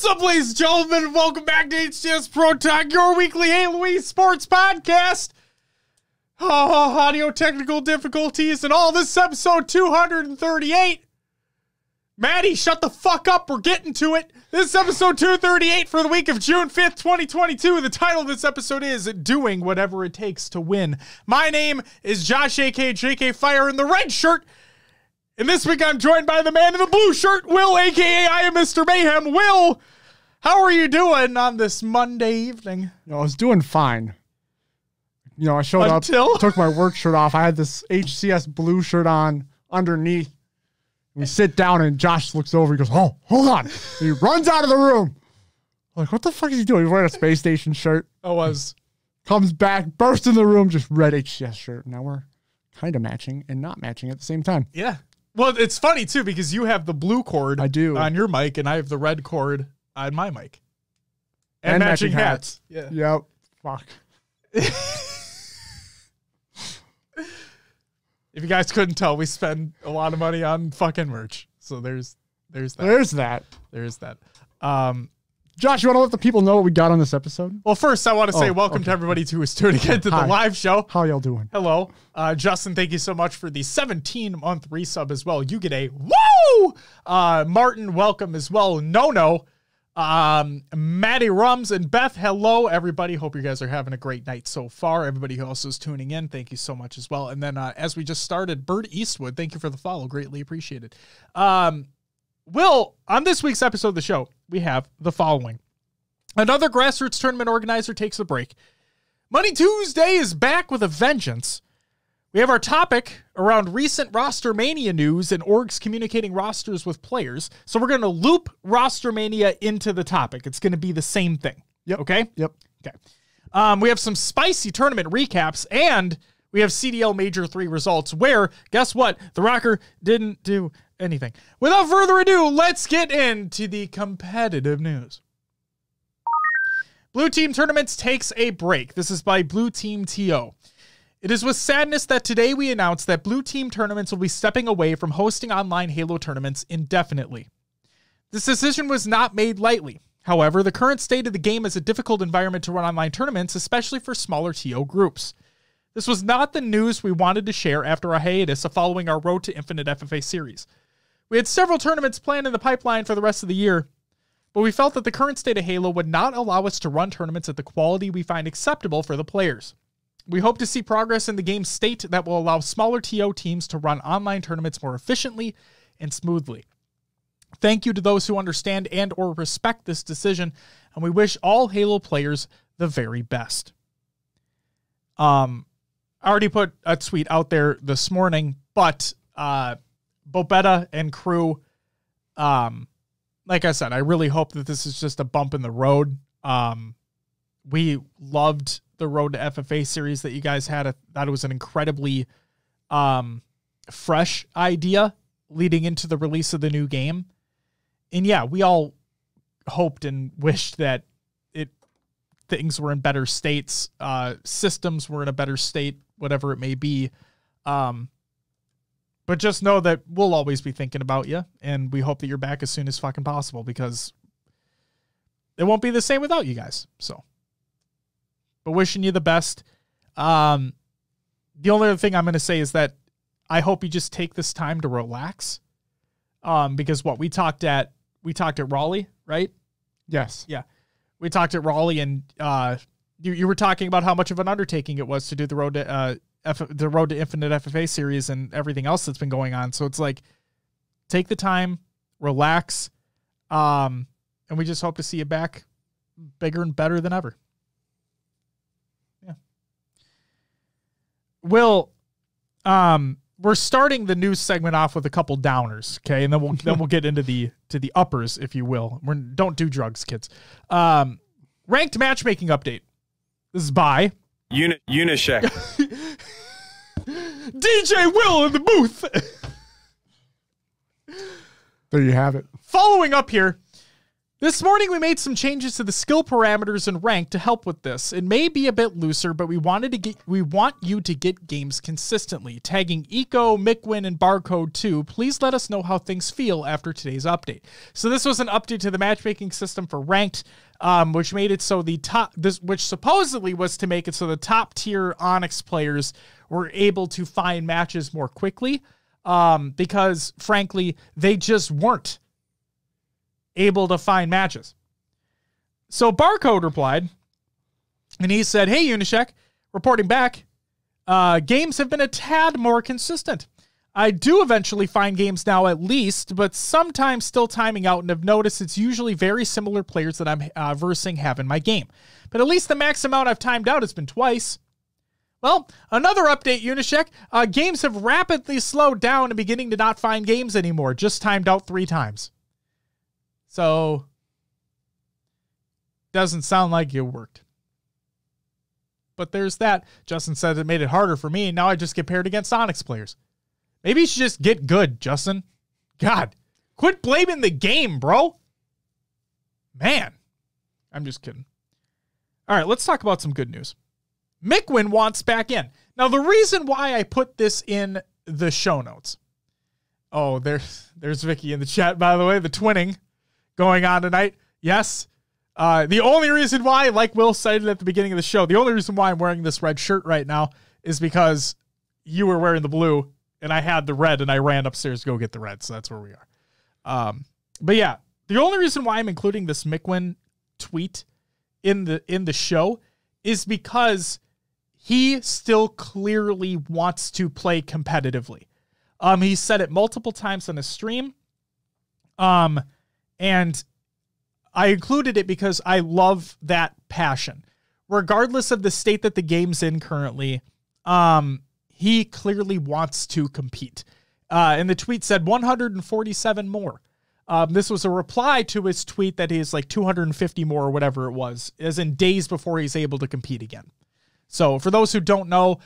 What's up, ladies and gentlemen? Welcome back to HCS Pro Talk, your weekly Halo Sports podcast. Audio technical difficulties and all. This is episode 238. Maddie, shut the fuck up. We're getting to it. This is episode 238 for the week of June 5th, 2022. The title of this episode is Doing Whatever It Takes to Win. My name is Josh, aka JK Fire, in the red shirt. And this week I'm joined by the man in the blue shirt, Will, aka I am Mr. Mayhem. Will, how are you doing on this Monday evening? I was doing fine. I showed up, took my work shirt off. I had this HCS blue shirt on underneath. We sit down and Josh looks over. He goes, "Oh, hold on." And he runs out of the room. I'm like, what the fuck is he doing? He's wearing a space station shirt. Comes back, bursts in the room, just red HCS shirt. Now we're kind of matching and not matching at the same time. Yeah. Well, it's funny, too, because you have the blue cord on your mic, and I have the red cord on my mic. And matching hats. Yeah. Yep. Fuck. If you guys couldn't tell, we spend a lot of money on fucking merch. So there's that. There's that. Josh, you want to let the people know what we got on this episode? Well, first, I want to say welcome to everybody who is tuning into the live show. How y'all doing? Hello. Justin, thank you so much for the 17-month resub as well. You get a woo! Martin, welcome as well. No. Maddie Rums and Beth, hello, everybody. Hope you guys are having a great night so far. Everybody who also is tuning in, thank you so much as well. And then as we just started, Bird Eastwood, thank you for the follow. Greatly appreciated. Will, on this week's episode of the show, we have the following. Another grassroots tournament organizer takes a break. Money Tuesday is back with a vengeance. We have our topic around recent Rostermania news and orgs communicating rosters with players. So we're going to loop Rostermania into the topic. It's going to be the same thing. Yep. Okay? Yep. Okay. We have some spicy tournament recaps, and we have CDL Major 3 results where, guess what? The Rocker didn't do anything. Without further ado, let's get into the competitive news. Blue Team Tournaments takes a break. This is by Blue Team TO. It is with sadness that today we announce that Blue Team Tournaments will be stepping away from hosting online Halo tournaments indefinitely. This decision was not made lightly. However, the current state of the game is a difficult environment to run online tournaments, especially for smaller TO groups. This was not the news we wanted to share after a hiatus following our Road to Infinite FFA series. We had several tournaments planned in the pipeline for the rest of the year, but we felt that the current state of Halo would not allow us to run tournaments at the quality we find acceptable for the players. We hope to see progress in the game's state that will allow smaller TO teams to run online tournaments more efficiently and smoothly. Thank you to those who understand and or respect this decision, and we wish all Halo players the very best. I already put a tweet out there this morning, but Bobetta and crew, like I said, I really hope that this is just a bump in the road. We loved the Road to FFA series that you guys had. I thought it was an incredibly fresh idea leading into the release of the new game. And yeah, we all hoped and wished that things were in better states, systems were in a better state, whatever it may be. But just know that we'll always be thinking about you, and we hope that you're back as soon as fucking possible, because it won't be the same without you guys. So, but wishing you the best. The only other thing I'm going to say is that I hope you just take this time to relax. Because we talked at Raleigh, right? Yes. Yeah. We talked at Raleigh, and you were talking about how much of an undertaking it was to do the Road to Infinite FFA series and everything else that's been going on. So it's like, take the time, relax, and we just hope to see you back bigger and better than ever. Yeah. Will, we're starting the news segment off with a couple downers, okay, and then we'll get into the uppers, if you will. Don't do drugs, kids. Ranked matchmaking update. This is by Unisheck. DJ Will in the booth. There you have it. Following up here, This morning, we made some changes to the skill parameters and rank to help with this. It may be a bit looser, but we want you to get games consistently. Tagging Eco, Mikwin, and Barcode 2. Please let us know how things feel after today's update. So this was an update to the matchmaking system for ranked, which made it so which supposedly was to make it so the top tier Onyx players were able to find matches more quickly, because frankly, they just weren't able to find matches. So Barcode replied, and he said, "Hey, Unishek, reporting back. Games have been a tad more consistent. I do eventually find games now at least, but sometimes still timing out, and have noticed it's usually very similar players that I'm versing have in my game. But at least the max amount I've timed out has been twice." Well, another update, Unishek. Games have rapidly slowed down and beginning to not find games anymore. Just timed out 3 times. So, doesn't sound like it worked. But there's that. Justin said it made it harder for me. Now I just get paired against Onyx players. Maybe you should just get good, Justin. God, quit blaming the game, bro. Man, I'm just kidding. All right, let's talk about some good news. Mikwin wants back in. Now, the reason why I put this in the show notes. Oh, there's Vicky in the chat, by the way, the twinning going on tonight. Yes. The only reason why, like Will cited at the beginning of the show, the only reason why I'm wearing this red shirt right now is because you were wearing the blue and I had the red and I ran upstairs to go get the red. So that's where we are. But yeah, the only reason why I'm including this Mikwin tweet in the show is because he still clearly wants to play competitively. He said it multiple times on his stream. And I included it because I love that passion. Regardless of the state that the game's in currently, he clearly wants to compete. And the tweet said 147 more. This was a reply to his tweet that is like 250 more or whatever it was, as in days before he's able to compete again. So for those who don't know,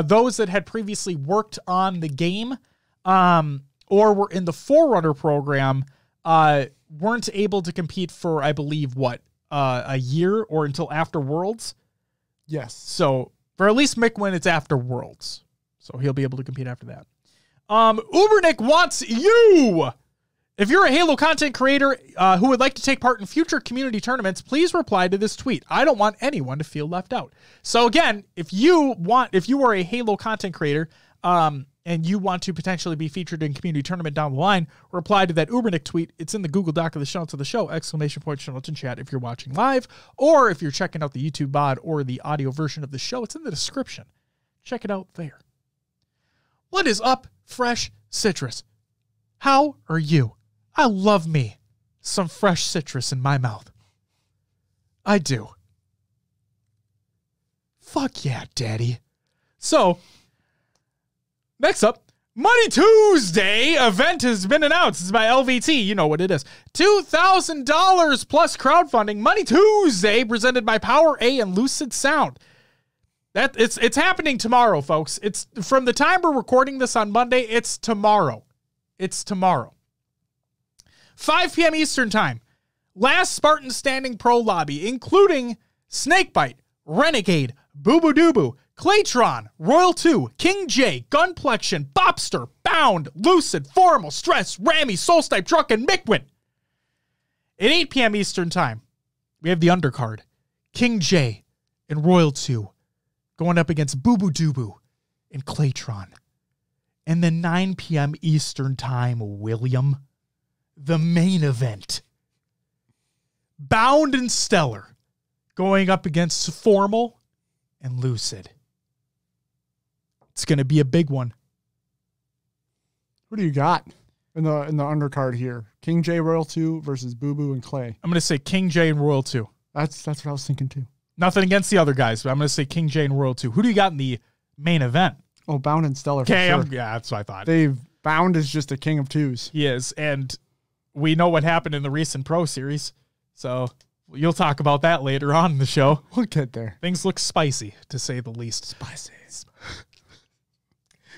those that had previously worked on the game or were in the Forerunner program weren't able to compete for, I believe, a year or until after Worlds? Yes. So for at least Mikwin, it's after Worlds. So he'll be able to compete after that. Ubernick wants you! If you're a Halo content creator who would like to take part in future community tournaments, please reply to this tweet. I don't want anyone to feel left out. So again, if you are a Halo content creator and you want to potentially be featured in community tournament down the line, reply to that Ubernick tweet. It's in the Google Doc of the show notes of the show, !! Show notes in chat if you're watching live, or if you're checking out the YouTube VOD or the audio version of the show, it's in the description. Check it out there. What is up, Fresh Citrus? How are you? I love me some fresh citrus in my mouth. I do. Fuck yeah, daddy. So, next up, Money Tuesday event has been announced. It's by LVT. You know what it is. $2,000 plus crowdfunding. Money Tuesday presented by Power A and Lucid Sound. It's happening tomorrow, folks. It's from the time we're recording this on Monday. It's tomorrow. It's tomorrow. 5 p.m. Eastern Time. Last Spartan Standing Pro Lobby, including Snakebite, Renegade, Boo Boo Doo, Claytron, Royal 2, King J, Gunplexion, Bobster, Bound, Lucid, Formal, Stress, Rammy, Soulstipe, Truck, and Mikwin. At 8 p.m. Eastern Time, we have the undercard. King J and Royal 2 going up against Boo Boo Doo and Claytron. And then 9 p.m. Eastern Time, William, the main event. Bound and Stellar going up against Formal and Lucid. It's going to be a big one. Who do you got in the undercard here? King J, Royal 2 versus Boo Boo and Clay. I'm going to say King J and Royal 2. That's what I was thinking too. Nothing against the other guys, but I'm going to say King J and Royal 2. Who do you got in the main event? Oh, Bound and Stellar. Okay, for sure. Yeah, that's what I thought. Bound is just a king of twos. He is, and we know what happened in the recent Pro Series, so you'll talk about that later on in the show. We'll get there. Things look spicy, to say the least. Spicy.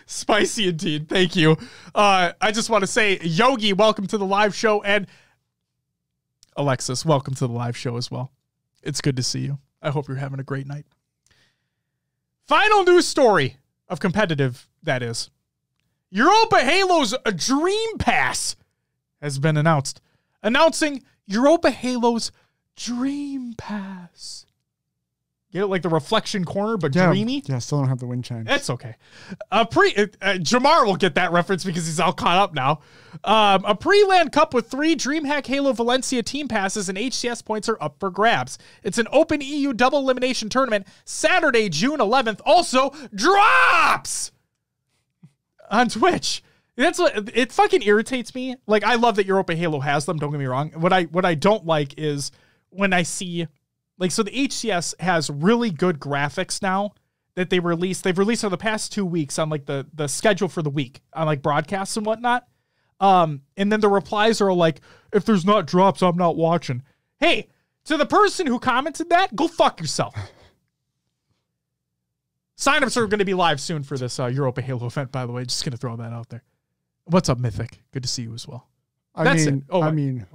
Spicy indeed. Thank you. I just want to say, Yogi, welcome to the live show, and Alexis, welcome to the live show as well. It's good to see you. I hope you're having a great night. Final news story of competitive, that is. Europa Halo's Dream Pass has been announced. Announcing Europa Halo's Dream Pass. Get it like the reflection corner, but dreamy? Yeah, still don't have the wind chime. That's okay. Jamar will get that reference because he's all caught up now. A pre-land cup with 3 DreamHack Halo Valencia team passes and HCS points are up for grabs. It's an open EU double elimination tournament Saturday, June 11th. Also, drops on Twitch. That's what it fucking irritates me. Like, I love that Europa Halo has them. Don't get me wrong. What I don't like is when I see, like, so the HCS has really good graphics now that they released. They've released over the past 2 weeks on like the schedule for the week on like broadcasts and whatnot. And then the replies are like, if there's not drops, I'm not watching. Hey, to the person who commented that, go fuck yourself. Signups are going to be live soon for this Europa Halo event, by the way. Just going to throw that out there. What's up, Mythic? Good to see you as well. I mean,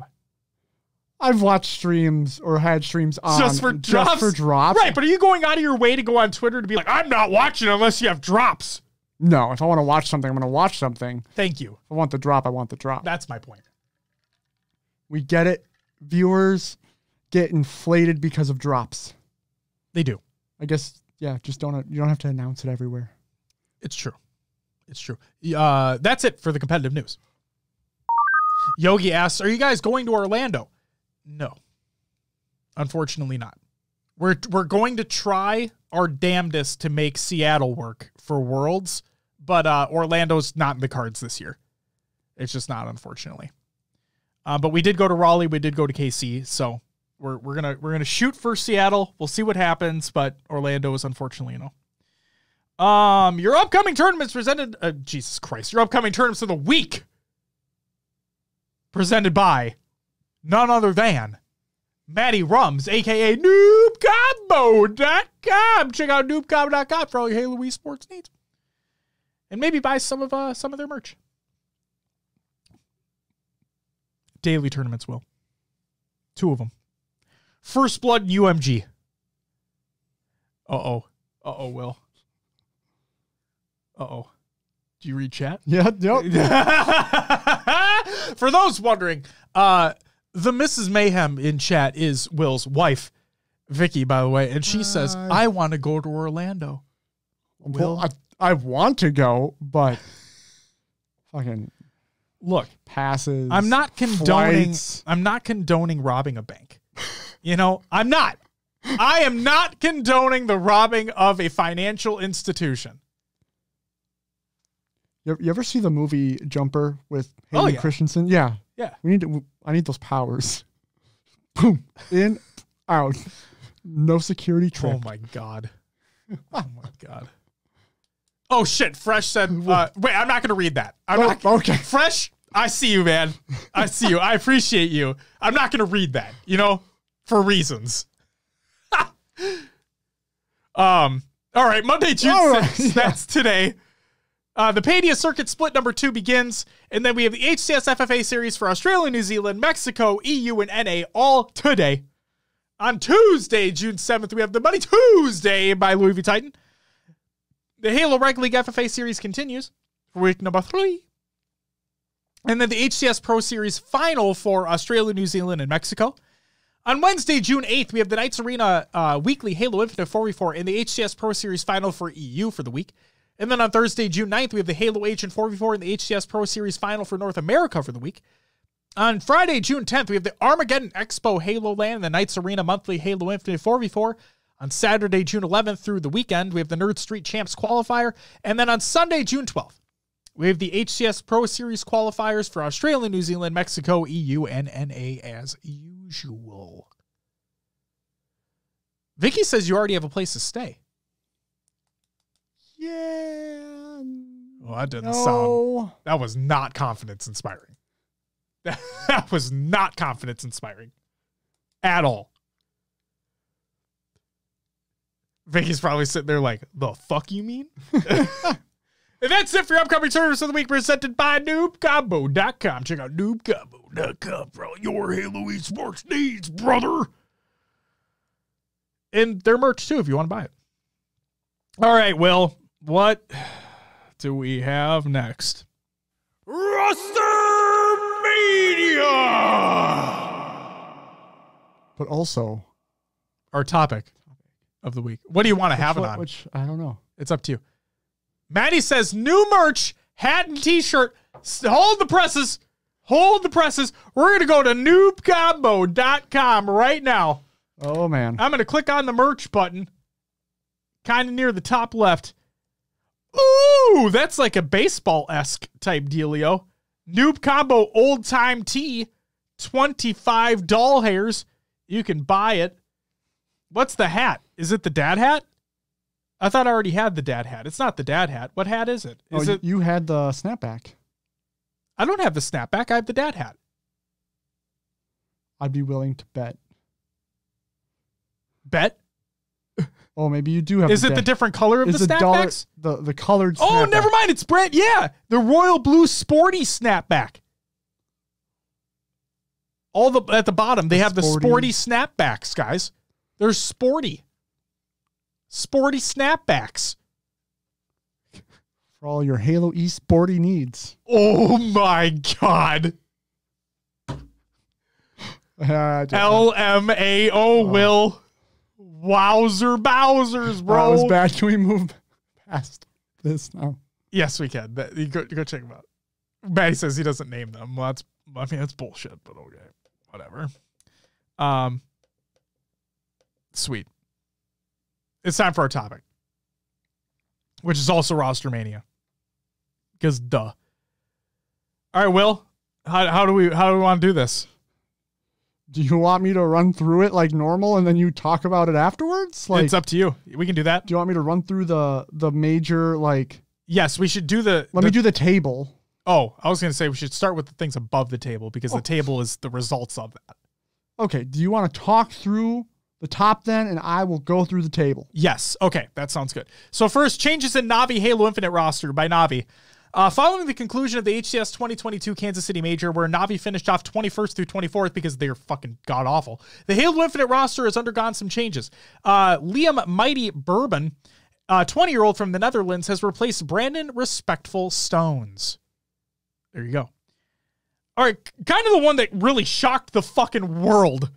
I've watched streams or had streams on just for drops. Right, but are you going out of your way to go on Twitter to be like, I'm not watching unless you have drops? No, if I want to watch something, I'm going to watch something. Thank you. If I want the drop, I want the drop. That's my point. We get it. Viewers get inflated because of drops. They do. I guess, yeah, you don't have to announce it everywhere. It's true. It's true. That's it for the competitive news. Yogi asks, are you guys going to Orlando? No. Unfortunately not. We're going to try our damnedest to make Seattle work for Worlds, but Orlando's not in the cards this year. It's just not, unfortunately. But we did go to Raleigh, we did go to KC, so we're gonna shoot for Seattle. We'll see what happens, but Orlando is unfortunately no. Your upcoming tournaments presented, Jesus Christ, your upcoming tournaments of the week presented by none other than Matty Rums, a.k.a. NoobCombo.com. Check out NoobCombo.com for all your Halo esports needs. And maybe buy some of their merch. Daily tournaments, Will. 2 of them. First Blood and UMG. Uh-oh, Will. Uh-oh. Do you read chat? Yeah, yep. For those wondering, the Mrs. Mayhem in chat is Will's wife, Vicky, by the way, and she says, I want to go to Orlando. Will? Well, I want to go, but fucking look, passes. I'm not condoning robbing a bank. You know, I'm not. I am not condoning the robbing of a financial institution. You ever see the movie Jumper with Hayden Christensen? Yeah. Yeah. I need those powers. Boom. In, out. No security trick. Oh my God. Oh my God. Oh shit. Fresh said, wait, I'm not going to read that. Okay. Fresh, I see you, man. I see you. I appreciate you. I'm not going to read that, you know, for reasons. All right. Monday, June 6th. Yeah. That's today. The Padia Circuit Split number 2 begins, and then we have the HCS FFA series for Australia, New Zealand, Mexico, EU, and NA all today. On Tuesday, June 7th, we have the Money Tuesday by Louis V. Titan. The Halo Reg League FFA series continues for week number 3. And then the HCS Pro Series final for Australia, New Zealand, and Mexico. On Wednesday, June 8th, we have the Knights Arena weekly Halo Infinite 4v4 and the HCS Pro Series final for EU for the week. And then on Thursday, June 9th, we have the Halo H and 4v4 and the HCS Pro Series final for North America for the week. On Friday, June 10th, we have the Armageddon Expo Halo Land and the Knights Arena monthly Halo Infinite 4v4. On Saturday, June 11th through the weekend, we have the Nerd Street Champs qualifier. And then on Sunday, June 12th, we have the HCS Pro Series qualifiers for Australia, New Zealand, Mexico, EU, and NA as usual. Vicky says you already have a place to stay. Yeah. Well, that didn't sound... That was not confidence-inspiring. That was not confidence-inspiring. At all. Vicky's probably sitting there like, the fuck you mean? And that's it for your upcoming tournaments of the week presented by NoobCombo.com. Check out NoobCombo.com. Halo.com for all your Halo esports needs, brother. And their merch, too, if you want to buy it. All right, Will, what do we have next? Rostermania! But also, our topic of the week. What do you want to have it on? Which, I don't know. It's up to you. Maddie says, new merch, hat and t-shirt. Hold the presses. Hold the presses. We're going to go to noobcombo.com right now. Oh, man. I'm going to click on the merch button, kind of near the top left. Ooh, that's like a baseball-esque type dealio. Noob Combo Old Time Tee, 25 doll hairs. You can buy it. What's the hat? Is it the dad hat? I thought I already had the dad hat. It's not the dad hat. What hat is it? Is it? You had the snapback. I don't have the snapback. I have the dad hat. I'd be willing to bet. Bet? Oh, maybe you do have. Is it the different color of the snapbacks? The colored. Oh, never mind. It's brand. Yeah, the royal blue sporty snapback. At the bottom they have the sporty snapbacks, guys. They're sporty. Sporty snapbacks. For all your Halo esporty needs. Oh my God. LMAO, Will. Wowzer Bowsers, bro. That was bad. Can we move past this now? Yes, we can. Go check them out. Maddie says he doesn't name them. Well, that's bullshit, but okay. Whatever. Sweet. It's time for our topic, which is also Rostermania. Because duh. All right, Will. How do we want to do this? Do you want me to run through it like normal and then you talk about it afterwards? Like, it's up to you. We can do that. Do you want me to run through the major, like... Yes, we should do Let me do the table. Oh, I was going to say we should start with the things above the table because the table is the results of that. Okay. Do you want to talk through the top then, and I will go through the table? Yes. Okay. That sounds good. So first, changes in Navi Halo Infinite roster by Navi. Following the conclusion of the HCS 2022 Kansas City Major, where Navi finished off 21st through 24th because they're fucking god-awful, the Halo Infinite roster has undergone some changes. Liam Mighty Bourbon, 20-year-old from the Netherlands, has replaced Brandon Respectful Stones. There you go. All right, kind of the one that really shocked the fucking world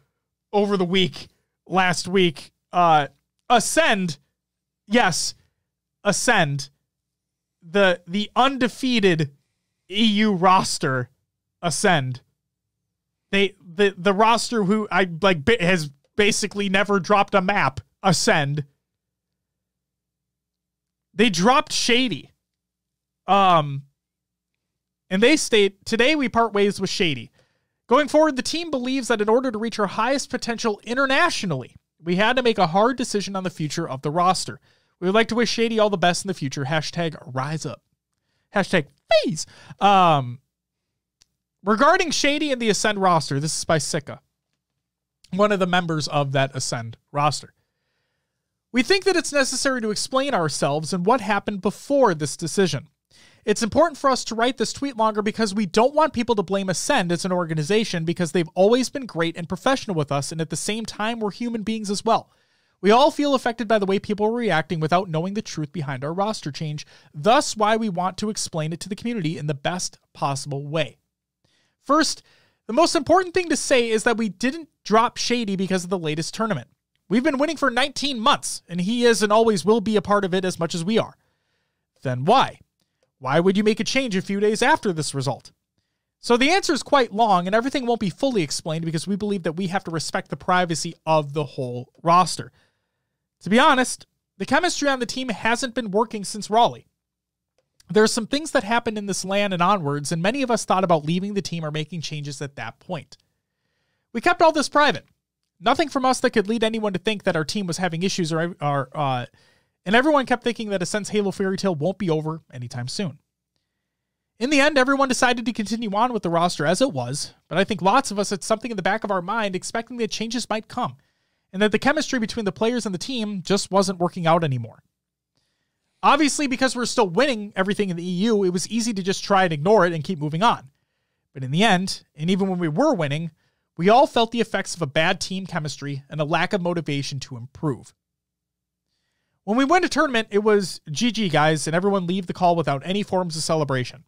over the week, last week. Ascend, yes, Ascend. The undefeated EU roster, Ascend. The roster who has basically never dropped a map, Ascend. They dropped Shady. And they state, today we part ways with Shady. Going forward, the team believes that in order to reach our highest potential internationally, we had to make a hard decision on the future of the roster. We would like to wish Shady all the best in the future. Hashtag rise up. Hashtag phase. Regarding Shady and the Ascend roster, this is by Sika, one of the members of that Ascend roster. We think that it's necessary to explain ourselves and what happened before this decision. It's important for us to write this tweet longer because we don't want people to blame Ascend as an organization because they've always been great and professional with us, and at the same time, we're human beings as well. We all feel affected by the way people are reacting without knowing the truth behind our roster change, thus why we want to explain it to the community in the best possible way. First, the most important thing to say is that we didn't drop Shady because of the latest tournament. We've been winning for 19 months, and he is and always will be a part of it as much as we are. Then why? Why would you make a change a few days after this result? So the answer is quite long, and everything won't be fully explained because we believe that we have to respect the privacy of the whole roster. To be honest, the chemistry on the team hasn't been working since Raleigh. There are some things that happened in this LAN and onwards, and many of us thought about leaving the team or making changes at that point. We kept all this private. Nothing from us that could lead anyone to think that our team was having issues and everyone kept thinking that Ascend's Halo fairy tale won't be over anytime soon. In the end, everyone decided to continue on with the roster as it was, but I think lots of us had something in the back of our mind expecting that changes might come, and that the chemistry between the players and the team just wasn't working out anymore. Obviously, because we're still winning everything in the EU, it was easy to just try and ignore it and keep moving on. But in the end, and even when we were winning, we all felt the effects of a bad team chemistry and a lack of motivation to improve. When we win a tournament, it was GG, guys, and everyone leave the call without any forms of celebration.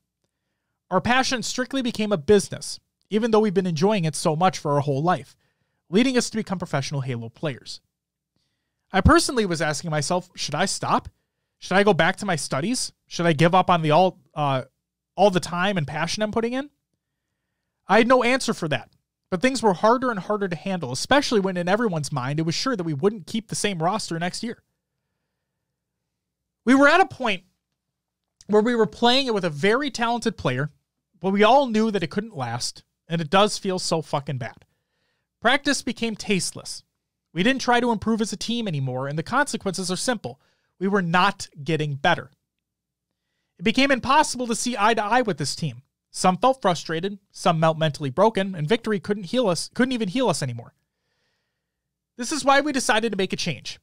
Our passion strictly became a business, even though we've been enjoying it so much for our whole life, leading us to become professional Halo players. I personally was asking myself, should I stop? Should I go back to my studies? Should I give up on the all the time and passion I'm putting in? I had no answer for that, but things were harder and harder to handle, especially when in everyone's mind it was sure that we wouldn't keep the same roster next year. We were at a point where we were playing it with a very talented player, but we all knew that it couldn't last, and it does feel so fucking bad. Practice became tasteless. We didn't try to improve as a team anymore, and the consequences are simple. We were not getting better. It became impossible to see eye to eye with this team. Some felt frustrated, some felt mentally broken, and victory couldn't even heal us anymore. This is why we decided to make a change.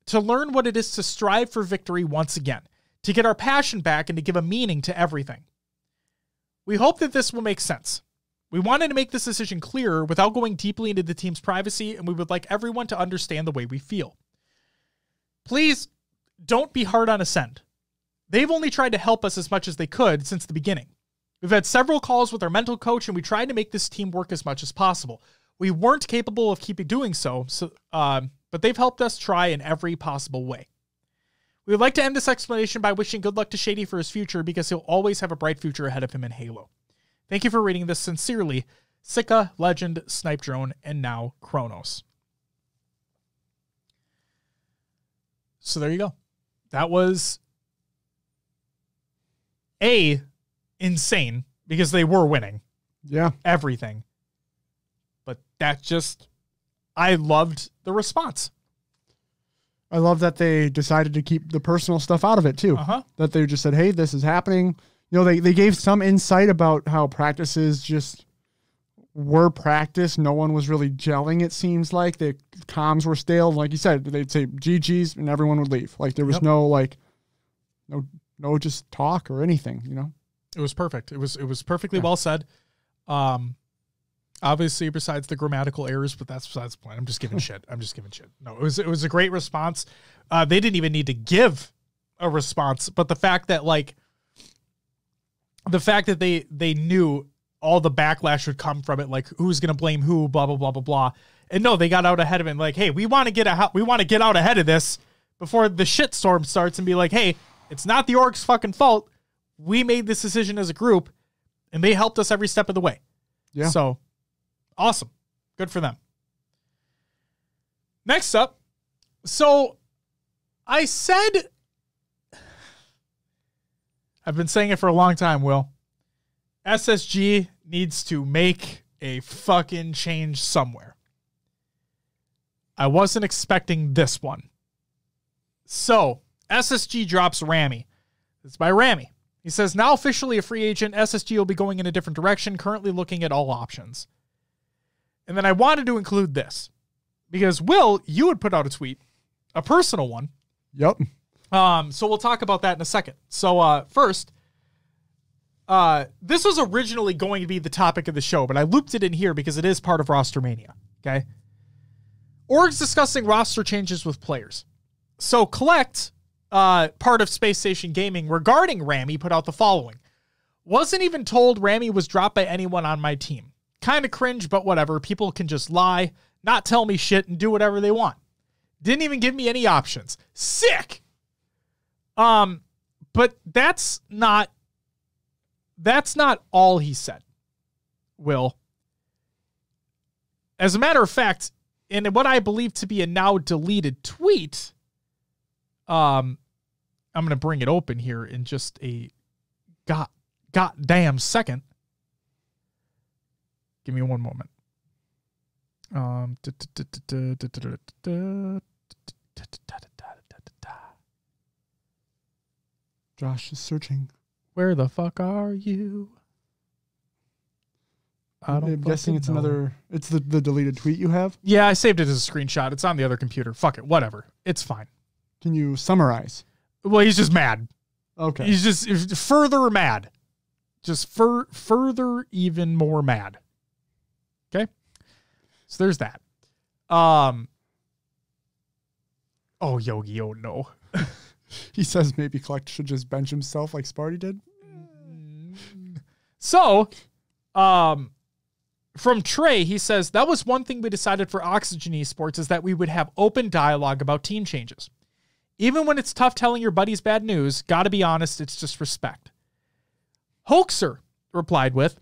To learn what it is to strive for victory once again, to get our passion back and to give a meaning to everything. We hope that this will make sense. We wanted to make this decision clearer without going deeply into the team's privacy, and we would like everyone to understand the way we feel. Please don't be hard on Ascend. They've only tried to help us as much as they could since the beginning. We've had several calls with our mental coach, and we tried to make this team work as much as possible. We weren't capable of keeping doing so, but they've helped us try in every possible way. We would like to end this explanation by wishing good luck to Shady for his future, because he'll always have a bright future ahead of him in Halo. Thank you for reading this. Sincerely, Sika, Legend, Snipe Drone, and now Kronos. So there you go. That was insane, because they were winning. Yeah. Everything. But I loved the response. I love that they decided to keep the personal stuff out of it too. That they just said, hey, this is happening. You know, they gave some insight about how practices just were practice. No one was really gelling, it seems like. The comms were stale. Like you said, they'd say GG's and everyone would leave. Like there was no just talk or anything, you know? It was perfect. It was perfectly well said. Obviously, besides the grammatical errors, but that's besides the point. I'm just giving shit. No, it was a great response. They didn't even need to give a response, but the fact that they knew all the backlash would come from it, like who's going to blame who, blah blah blah blah blah. And no, they got out ahead of it. Like, hey, we want to get out ahead of this before the shitstorm starts, and be like, hey, it's not the org's fucking fault. We made this decision as a group, and they helped us every step of the way. Yeah. So awesome. Good for them. Next up. So I said, I've been saying it for a long time, Will. SSG needs to make a fucking change somewhere. I wasn't expecting this one. So SSG drops Rami. It's by Rami. He says, now officially a free agent, SSG will be going in a different direction, currently looking at all options. And then I wanted to include this because, Will, you had put out a tweet, a personal one. Yep. So we'll talk about that in a second. So first, this was originally going to be the topic of the show, but I looped it in here because it is part of Rostermania. Okay. Org's discussing roster changes with players. So Collect, part of Space Station Gaming, regarding Rami, put out the following. Wasn't even told Rami was dropped by anyone on my team. Kind of cringe, but whatever. People can just lie, not tell me shit, and do whatever they want. Didn't even give me any options. Sick! But that's not all he said, Will. As a matter of fact, in what I believe to be a now deleted tweet, I'm going to bring it open here in just a goddamn second. Give me one moment. Josh is searching. Where the fuck are you? I'm guessing it's it's the deleted tweet you have? Yeah, I saved it as a screenshot. It's on the other computer. Fuck it. Whatever. It's fine. Can you summarize? Well, he's just mad. Okay. He's just further mad. just further even more mad. Okay. So there's that. Oh, Yogi, oh no. He says maybe Collect should just bench himself like Sparty did. So, from Trey, he says, that was one thing we decided for Oxygen Esports is that we would have open dialogue about team changes. Even when it's tough telling your buddies bad news, gotta be honest, it's just respect. Hoaxer replied with,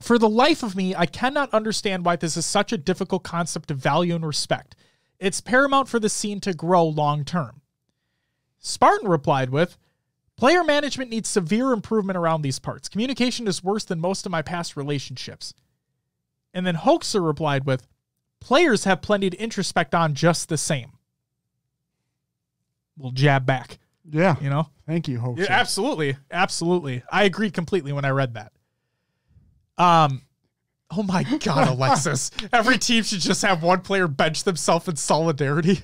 for the life of me, I cannot understand why this is such a difficult concept of value and respect. It's paramount for the scene to grow long term. Spartan replied with, player management needs severe improvement around these parts. Communication is worse than most of my past relationships. And then Hoaxer replied with, players have plenty to introspect on just the same. We'll jab back. Yeah. You know? Thank you, Hoaxer. Yeah, absolutely. Absolutely. I agreed completely when I read that. Oh my God, Alexis. Every team should just have one player bench themselves in solidarity.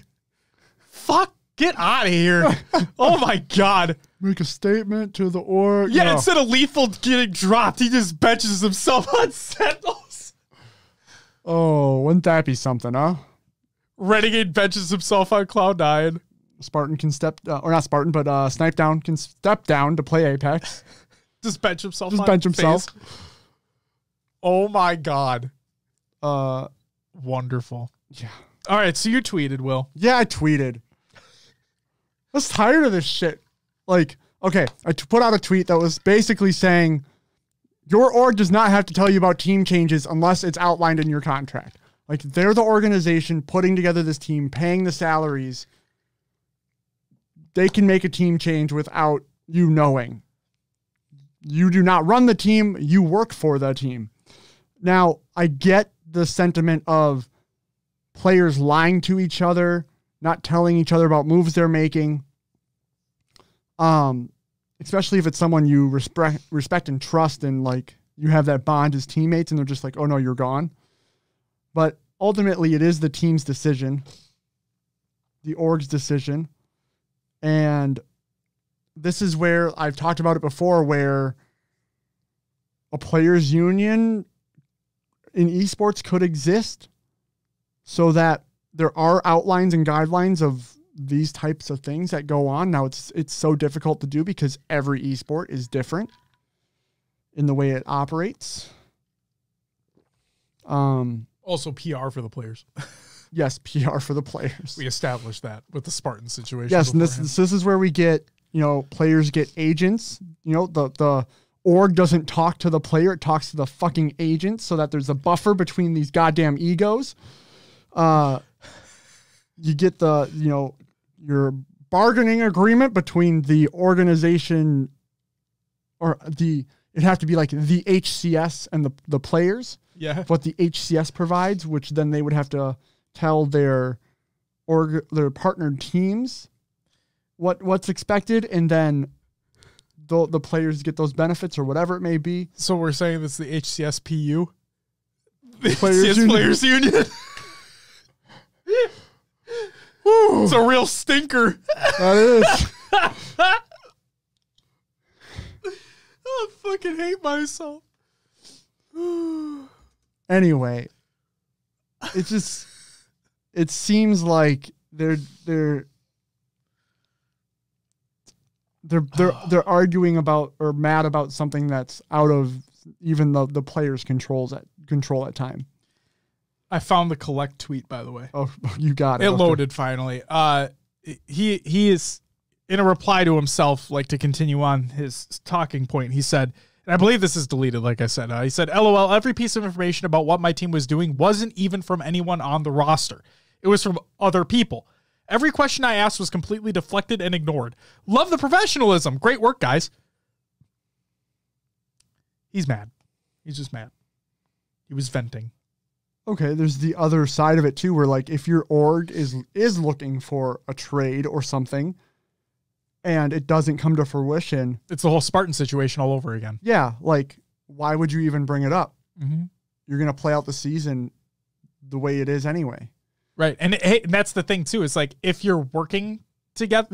Fuck, get out of here. Oh my God. Make a statement to the org. Yeah, no. Instead of Lethul getting dropped, he just benches himself on Sentinels. Oh, wouldn't that be something, huh? Renegade benches himself on Cloud9. Spartan can or not Spartan, but Snipe Down can step down to play Apex. Just bench himself. Just bench himself. Phase. Oh my God. Wonderful. Yeah. All right, so you tweeted, Will. Yeah, I tweeted. I was tired of this shit. Like, okay, I put out a tweet that was basically saying, your org does not have to tell you about team changes unless it's outlined in your contract. Like, they're the organization putting together this team, paying the salaries. They can make a team change without you knowing. You do not run the team, you work for the team. Now, I get the sentiment of players lying to each other, not telling each other about moves they're making. Especially if it's someone you respect and trust and like you have that bond as teammates and they're just like, oh no, you're gone. But ultimately it is the team's decision, the org's decision. And this is where I've talked about it before, where a players union in esports could exist so that there are outlines and guidelines of these types of things that go on. Now it's so difficult to do because every esport is different in the way it operates. Also PR for the players. Yes, PR for the players. We established that with the Spartan situation. Yes, and this is where we get, players get agents. The org doesn't talk to the player, it talks to the fucking agent so that there's a buffer between these goddamn egos. You get your bargaining agreement between the organization or it'd have to be like the HCS and the players. Yeah. What the HCS provides, which then they would have to tell their partnered teams what's expected, and then the players get those benefits or whatever it may be. So we're saying this is the HCS PU? The Players HCS Players Union. It's a real stinker. That is. I fucking hate myself. Anyway, it seems like they're arguing about or mad about something that's out of even the players' control at time. I found the Collect tweet, by the way. Oh, you got it. It loaded finally. He is in a reply to himself, like to continue on his talking point. He said, and I believe this is deleted, like I said. He said, LOL, every piece of information about what my team was doing wasn't even from anyone on the roster. It was from other people. Every question I asked was completely deflected and ignored. Love the professionalism. Great work, guys. He's mad. He's just mad. He was venting. Okay, there's the other side of it too, where like if your org is looking for a trade or something and it doesn't come to fruition. It's the whole Spartan situation all over again. Yeah, like why would you even bring it up? Mm-hmm. You're going to play out the season the way it is anyway. Right. And that's the thing too. It's like if you're working together,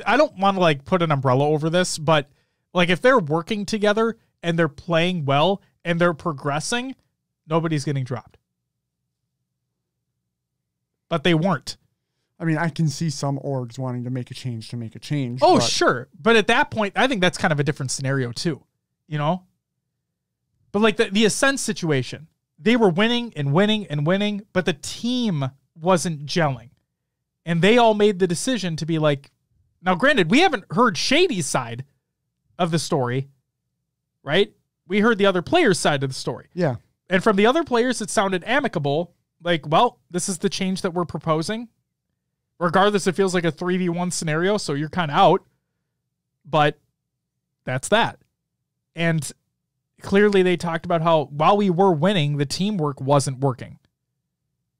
I don't want to like put an umbrella over this, but like if they're working together and they're playing well and they're progressing, nobody's getting dropped. But they weren't. I mean, I can see some orgs wanting to make a change to make a change. Oh, sure. But at that point, I think that's kind of a different scenario too, you know? But like the Ascent situation, they were winning and winning and winning, but the team wasn't gelling. And they all made the decision to be like, now granted, we haven't heard Shady's side of the story, right? We heard the other players' side of the story. Yeah. And from the other players, it sounded amicable. Like, well, this is the change that we're proposing. Regardless, it feels like a 3v1 scenario, so you're kind of out. But that's that. And clearly they talked about how while we were winning, the teamwork wasn't working.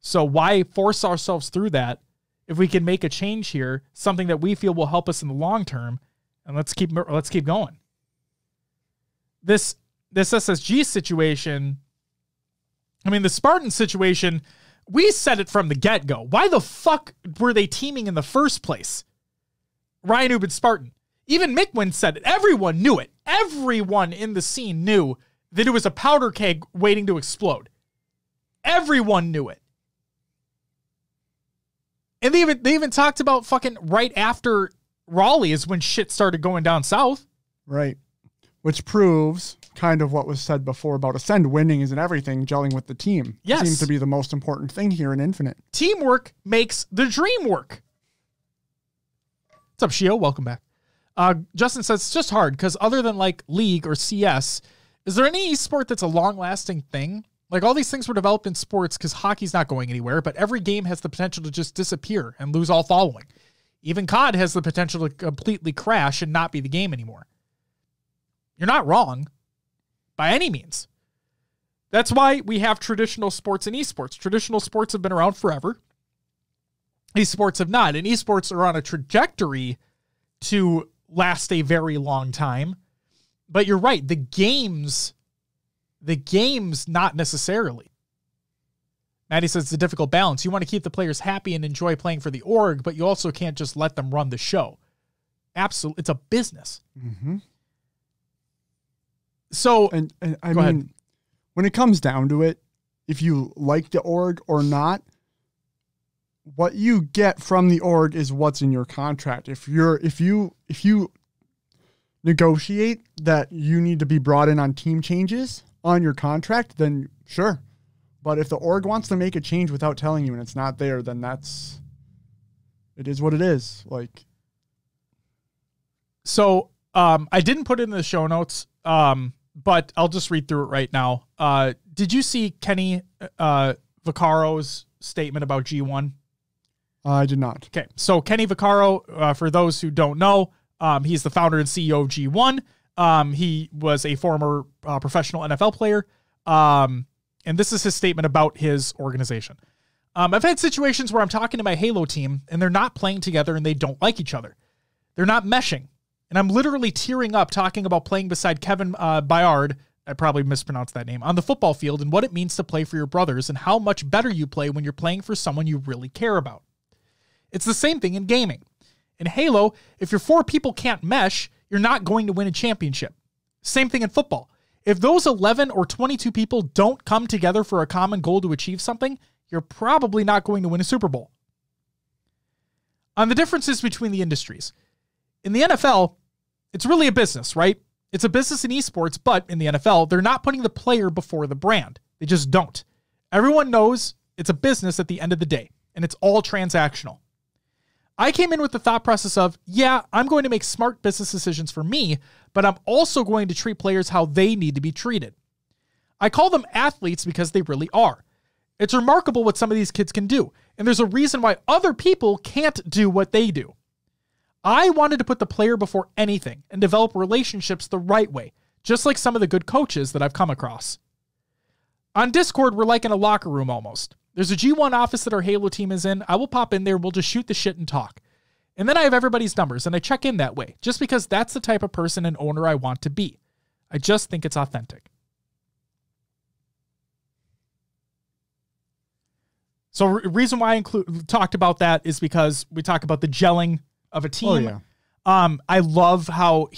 So why force ourselves through that if we can make a change here, something that we feel will help us in the long term, and let's keep going. This SSG situation, I mean, the Spartan situation, we said it from the get-go. Why the fuck were they teaming in the first place? Ryan Ubin Spartan. Even Mickwin said it. Everyone knew it. Everyone in the scene knew that it was a powder keg waiting to explode. Everyone knew it. And they even talked about fucking right after Raleigh is when shit started going down south. Right. Which proves kind of what was said before about Ascend. Winning isn't everything, gelling with the team. Yes. Seems to be the most important thing here in Infinite. Teamwork makes the dream work. What's up, Shio? Welcome back. Justin says it's just hard because other than like League or CS, is there any esport that's a long-lasting thing? Like all these things were developed in sports because hockey's not going anywhere, but every game has the potential to just disappear and lose all following. Even COD has the potential to completely crash and not be the game anymore. You're not wrong by any means. That's why we have traditional sports and esports. Traditional sports have been around forever. Esports have not. And esports are on a trajectory to last a very long time. But you're right. The games, not necessarily. Maddie says it's a difficult balance. You want to keep the players happy and enjoy playing for the org, but you also can't just let them run the show. Absolutely. It's a business. Mm-hmm. So, and I mean, ahead. When it comes down to it, if you like the org or not, what you get from the org is what's in your contract. If you negotiate that you need to be brought in on team changes on your contract, then sure. But if the org wants to make a change without telling you and it's not there, then it is what it is. Like, so I didn't put it in the show notes, but I'll just read through it right now. Did you see Kenny Vaccaro's statement about G1? I did not. Okay, so Kenny Vaccaro, for those who don't know, he's the founder and CEO of G1. He was a former professional NFL player. And this is his statement about his organization. I've had situations where I'm talking to my Halo team and they're not playing together and they don't like each other. They're not meshing. And I'm literally tearing up talking about playing beside Kevin Byard, I probably mispronounced that name, on the football field and what it means to play for your brothers and how much better you play when you're playing for someone you really care about. It's the same thing in gaming. In Halo, if your 4 people can't mesh, you're not going to win a championship. Same thing in football. If those 11 or 22 people don't come together for a common goal to achieve something, you're probably not going to win a Super Bowl. On the differences between the industries. In the NFL, it's really a business, right? It's a business in esports, but in the NFL, they're not putting the player before the brand. They just don't. Everyone knows it's a business at the end of the day, and it's all transactional. I came in with the thought process of, yeah, I'm going to make smart business decisions for me, but I'm also going to treat players how they need to be treated. I call them athletes because they really are. It's remarkable what some of these kids can do, and there's a reason why other people can't do what they do. I wanted to put the player before anything and develop relationships the right way, just like some of the good coaches that I've come across. On Discord, we're like in a locker room almost. There's a G1 office that our Halo team is in. I will pop in there. We'll just shoot the shit and talk. And then I have everybody's numbers, and I check in that way, just because that's the type of person and owner I want to be. I just think it's authentic. So reason why I talked about that is because we talk about the gelling of a team. I love how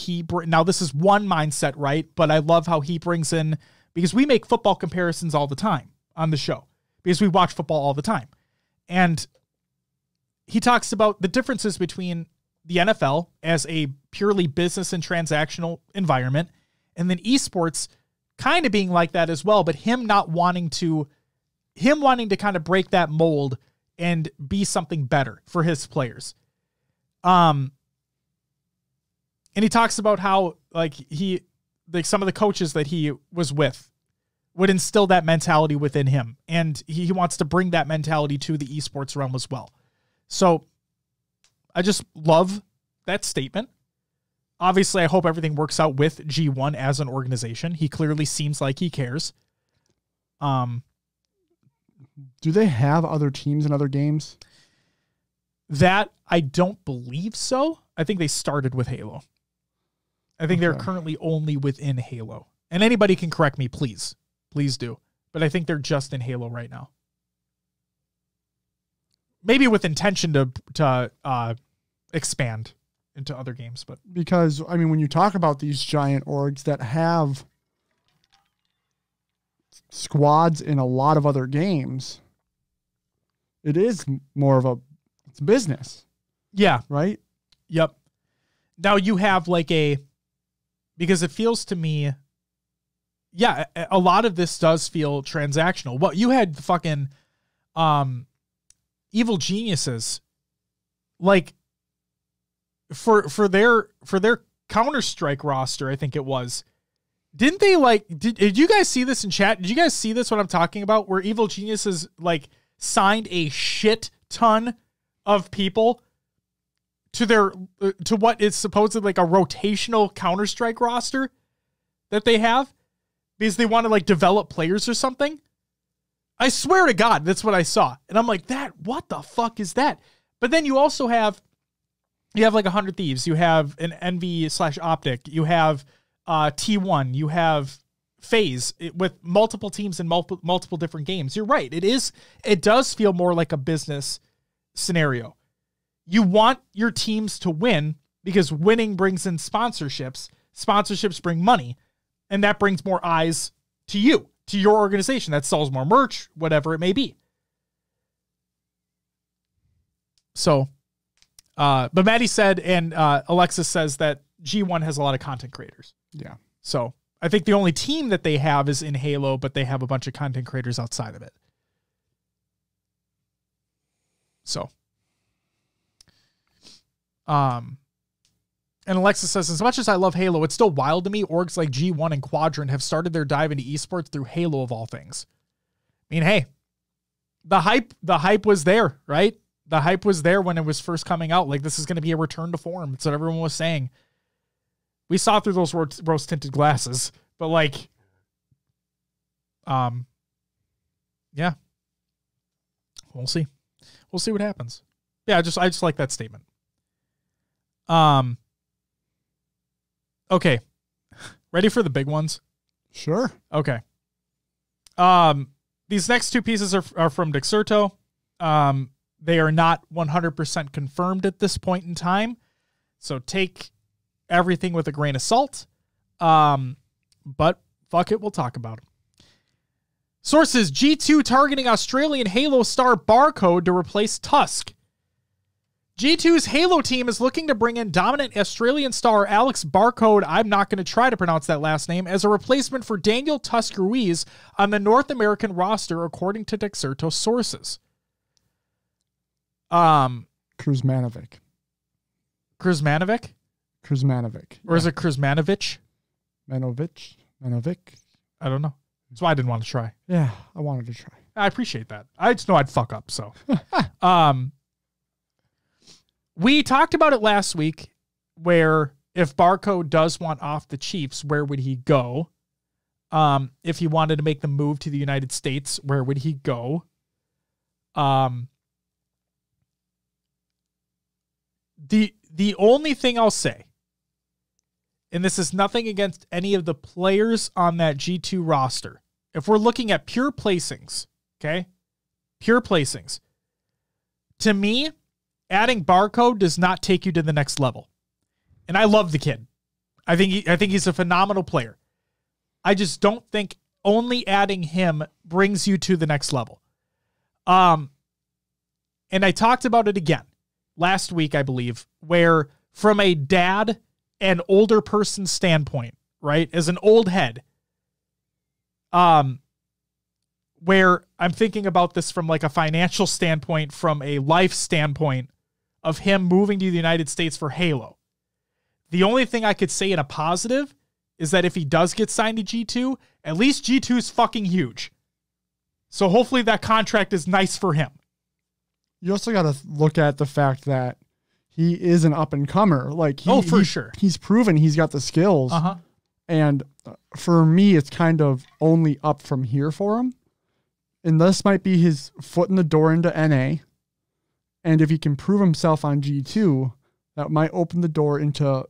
now this is one mindset, right? But I love how he brings in, because we make football comparisons all the time on the show because we watch football all the time. And he talks about the differences between the NFL as a purely business and transactional environment, and then esports kind of being like that as well, but him wanting to kind of break that mold and be something better for his players. And he talks about how some of the coaches that he was with would instill that mentality within him. And he wants to bring that mentality to the esports realm as well. So I just love that statement. Obviously, I hope everything works out with G1 as an organization. He clearly seems like he cares. Do they have other teams in other games? That I don't believe so. I think they started with Halo. I think they're currently only within Halo. And anybody can correct me, please. Please do. But I think they're just in Halo right now. Maybe with intention to expand into other games, but because I mean, when you talk about these giant orgs that have squads in a lot of other games, it is more of it's business. Yeah. Right? Yep. Now you have because it feels to me, yeah, a lot of this does feel transactional. Well, you had fucking Evil Geniuses, for their Counter-Strike roster, I think it was. Didn't they did you guys see this in chat? Did you guys see this, what I'm talking about? Where Evil Geniuses signed a shit ton of people to what is supposedly a rotational Counter-Strike roster that they have because they want to develop players or something. I swear to God, that's what I saw. And I'm like, what the fuck is that? But then you also have 100 Thieves. You have an Envy/Optic. You have T1. You have FaZe with multiple teams in multiple different games. You're right. It does feel more like a business scenario. You want your teams to win because winning brings in sponsorships. Sponsorships bring money, and that brings more eyes to you, to your organization. That sells more merch, whatever it may be. So, but Maddie said, and Alexis says that G1 has a lot of content creators. Yeah. So I think the only team that they have is in Halo, but they have a bunch of content creators outside of it. So, and Alexis says, as much as I love Halo, it's still wild to me orgs like G1 and Quadrant have started their dive into esports through Halo of all things. I mean, hey, the hype was there, right? The hype was there when it was first coming out. This is going to be a return to form. That's what everyone was saying. We saw through those rose-tinted glasses, but yeah, we'll see. We'll see what happens. Yeah, I just like that statement. Okay. Ready for the big ones? Sure. Okay. These next two pieces are from Dexerto. They are not 100% confirmed at this point in time, so take everything with a grain of salt. But fuck it, we'll talk about it. Sources: G2 targeting Australian Halo star Barcode to replace Tusk. G2's Halo team is looking to bring in dominant Australian star Alex Barcode, I'm not going to try to pronounce that last name, as a replacement for Daniel Tusk Ruiz on the North American roster, according to Dexerto sources. Kuzmanovic. Kuzmanovic? Kuzmanovic. Or is it Kuzmanovic? Manovic? I don't know. That's why I didn't want to try. Yeah, I wanted to try. I appreciate that. I just know I'd fuck up, so. We talked about it last week, where if Barcode does want off the Chiefs, where would he go? If he wanted to make the move to the United States, where would he go? The only thing I'll say, and this is nothing against any of the players on that G2 roster, if we're looking at pure placings, okay? Pure placings. To me, adding Barcode does not take you to the next level. And I love the kid. I think he's a phenomenal player. I just don't think only adding him brings you to the next level. And I talked about it again last week, I believe, where from a dad and older person standpoint, right, as an old head, where I'm thinking about this from like a financial standpoint, from a life standpoint of him moving to the United States for Halo. The only thing I could say in a positive is that if he does get signed to G2, at least G2 is fucking huge. So hopefully that contract is nice for him. You also got to look at the fact that he is an up-and-comer. Like, sure. He's proven he's got the skills. Uh-huh. And for me, it's kind of only up from here for him. And this might be his foot in the door into NA. And if he can prove himself on G2, that might open the door into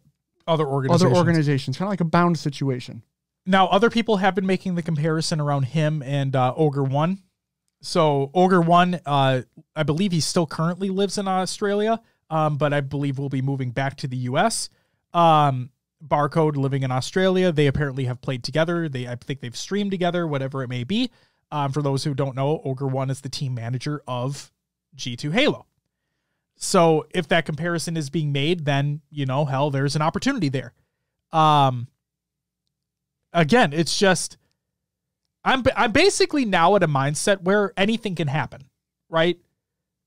other organizations. Kind of like a bound situation. Now, other people have been making the comparison around him and Ogre One. So Ogre One, I believe he still currently lives in Australia, but I believe will be moving back to the US. Barcode living in Australia. They apparently have played together. I think they've streamed together, whatever it may be. For those who don't know, Ogre One is the team manager of G2 Halo. So if that comparison is being made, then, hell, there's an opportunity there. Again, it's just, I'm basically now at a mindset where anything can happen, right?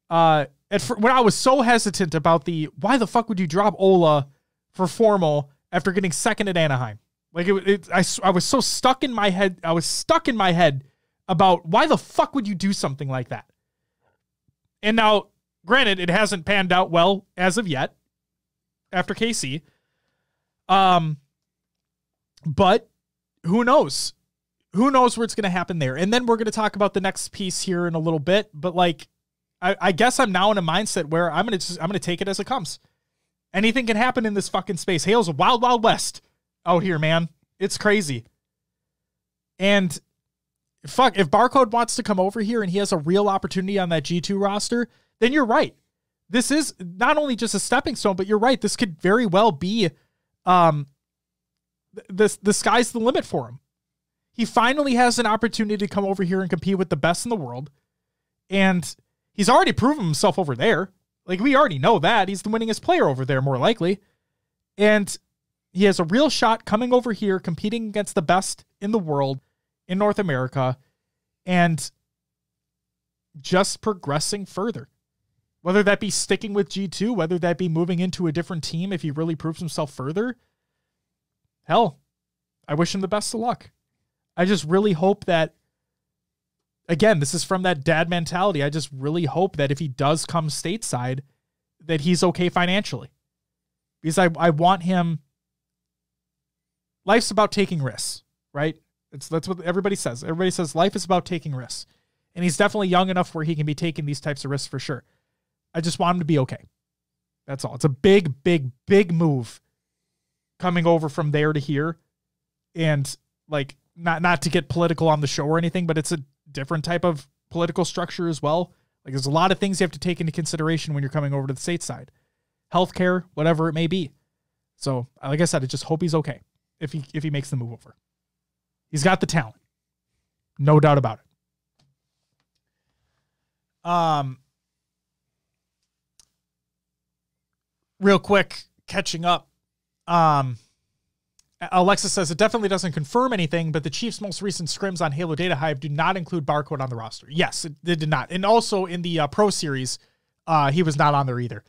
When I was so hesitant about why the fuck would you drop Ola for formal after getting second at Anaheim? Like I was so stuck in my head. I was stuck in my head about why the fuck would you do something like that? And now, granted, it hasn't panned out well as of yet after KC. But who knows? Who knows where it's going to happen there? And then we're going to talk about the next piece here in a little bit. But like, I guess I'm now in a mindset where I'm going to take it as it comes. Anything can happen in this fucking space. Halo's a wild, wild west out here, man. It's crazy. And fuck, if Barcode wants to come over here and he has a real opportunity on that G2 roster, then you're right. This is not only just a stepping stone, but you're right. This could very well be, the sky's the limit for him. He finally has an opportunity to come over here and compete with the best in the world. And he's already proven himself over there. Like, we already know that. He's the winningest player over there, more likely. And he has a real shot coming over here, competing against the best in the world, in North America, and just progressing further. Whether that be sticking with G2, whether that be moving into a different team if he really proves himself further, hell, I wish him the best of luck. I just really hope that, again, this is from that dad mentality. I just really hope that if he does come stateside, that he's okay financially. Because I want him. Life's about taking risks, right? That's what everybody says. Everybody says life is about taking risks. And he's definitely young enough where he can be taking these types of risks for sure. I just want him to be okay. That's all. It's a big, big, big move coming over from there to here. And like, not to get political on the show or anything, but it's a different type of political structure as well. Like, there's a lot of things you have to take into consideration when you're coming over to the stateside. Healthcare, whatever it may be. So, like I said, I just hope he's okay if he makes the move over. He's got the talent. No doubt about it. Real quick, catching up. Alexa says it definitely doesn't confirm anything, but the Chiefs' most recent scrims on Halo Data Hive do not include Barcode on the roster. Yes, it did not. And also in the Pro Series, he was not on there either.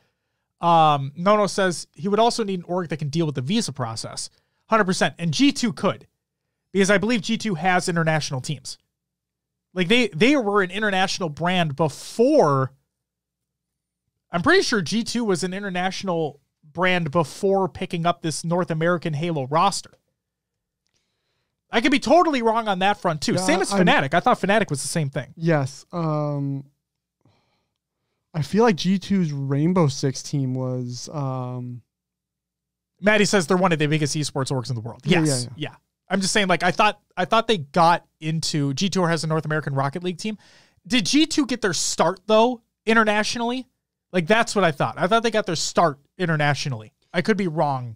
Nono says he would also need an org that can deal with the visa process. 100%. And G2 could, because I believe G2 has international teams. Like, they were an international brand before. I'm pretty sure G2 was an international brand before picking up this North American Halo roster. I could be totally wrong on that front too. Yeah, same as Fnatic. I thought Fnatic was the same thing. Yes. I feel like G2's Rainbow Six team was... Maddie says they're one of the biggest esports orgs in the world. Yes. Yeah. I'm just saying, like, I thought they got into... G2 has a North American Rocket League team. Did G2 get their start, though, internationally? Like, that's what I thought. I thought they got their start internationally. I could be wrong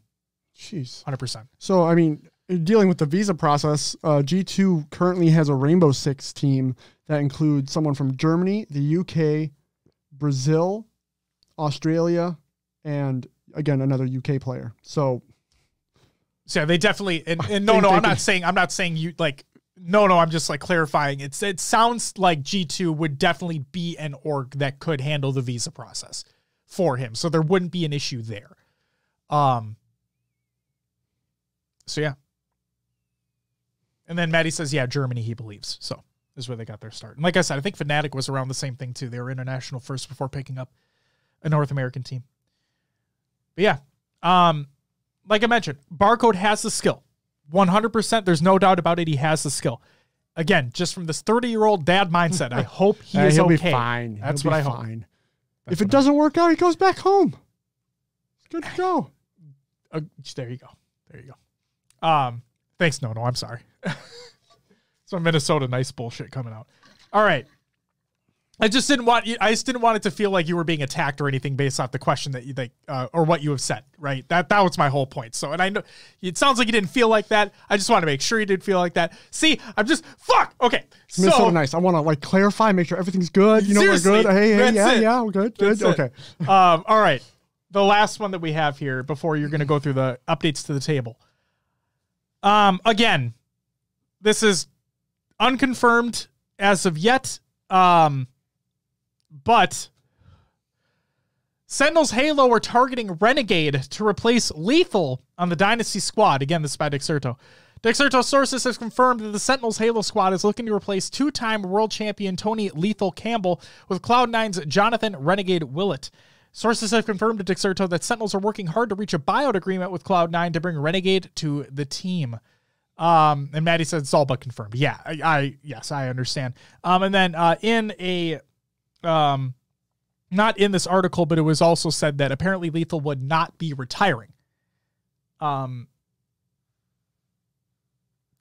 Jeez. 100%. So, I mean, dealing with the visa process, G2 currently has a Rainbow Six team that includes someone from Germany, the UK, Brazil, Australia, and again, another UK player. So yeah, they definitely, and no, I'm not saying you like, no, I'm just like clarifying. It sounds like G2 would definitely be an org that could handle the visa process for him. So there wouldn't be an issue there. So yeah. And then Maddie says, yeah, Germany, he believes. So this is where they got their start. And like I said, I think Fnatic was around the same thing too. They were international first before picking up a North American team. But yeah. Like I mentioned, Barcode has the skill. 100%. There's no doubt about it. He has the skill. Again, just from this 30-year-old dad mindset, I hope he is he'll okay. Be fine. That's what I hope. If it doesn't work out, he goes back home. It's good to go. There you go. Thanks, No. I'm sorry. Some Minnesota nice bullshit coming out. All right. I just didn't want it to feel like you were being attacked or anything based off the question that you think, or what you have said, right? That was my whole point. So, and I know it sounds like you didn't feel like that. I just want to make sure you did feel like that. See, I'm just, fuck. Okay. So Minnesota nice. I want to like clarify, make sure everything's good. You know, we're good. Hey, yeah, we're good. Good. Okay. All right. The last one that we have here before you're going to go through the updates to the table. Again, this is unconfirmed as of yet. But Sentinels Halo are targeting Renegade to replace Lethul on the Dynasty squad. Again, this is by Dexerto. Dexerto sources have confirmed that the Sentinels Halo squad is looking to replace two-time world champion Tony Lethul Campbell with Cloud9's Jonathan Renegade Willett. Sources have confirmed to Dexerto that Sentinels are working hard to reach a buyout agreement with Cloud9 to bring Renegade to the team. And Maddie said it's all but confirmed. Yeah, yes, I understand. And then in a not in this article, but it was also said that apparently Lethul would not be retiring.